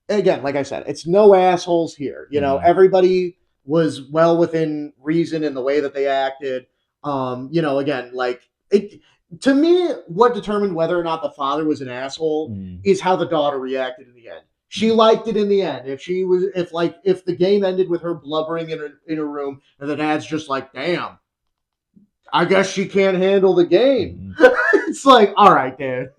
again, like I said, it's no assholes here. Mm-hmm. Everybody was well within reason in the way that they acted. Again, like it to me, what determined whether or not the father was an asshole Mm-hmm. is how the daughter reacted in the end. She liked it in the end. If the game ended with her blubbering in her room, and the dad's just like, damn, I guess she can't handle the game. Mm-hmm. It's like, all right, dude.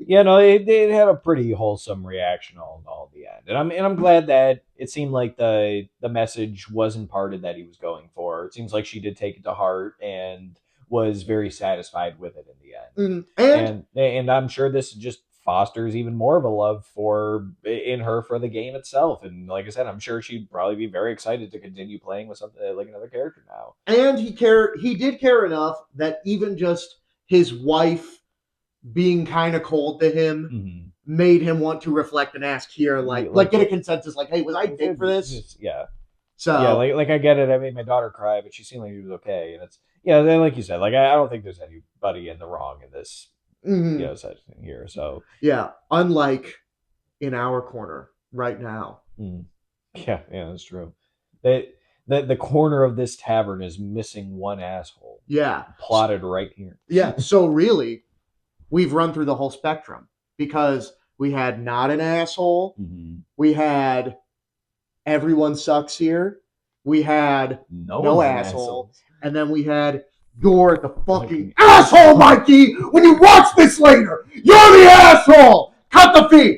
Yeah, no, it had a pretty wholesome reaction all in the end, and I'm glad that it seemed like the message was imparted that he was going for. It seems like she did take it to heart and was very satisfied with it in the end. And And I'm sure this just fosters even more of a love in her for the game itself. And like I said, I'm sure she'd probably be very excited to continue playing with something like another character now. and he did care enough that even just his wife being kind of cold to him Mm-hmm. made him want to reflect and ask here, like get a consensus, like, hey, was I dick for this? Yeah, yeah, So like I get it. I made my daughter cry, but she seemed like she was okay, and it's yeah. Then like you said, like I don't think there's anybody in the wrong in this, mhm. such thing here. So Yeah, unlike in our corner right now. mm, yeah, that's true. That the corner of this tavern is missing one asshole Yeah, plotted right here. yeah. So really, we've run through the whole spectrum because we had not an asshole, Mm-hmm. we had everyone sucks here, we had No no one's an asshole, asshole. and then we had you're the fucking asshole, Mikey. When you watch this later, you're the asshole. Cut the feed.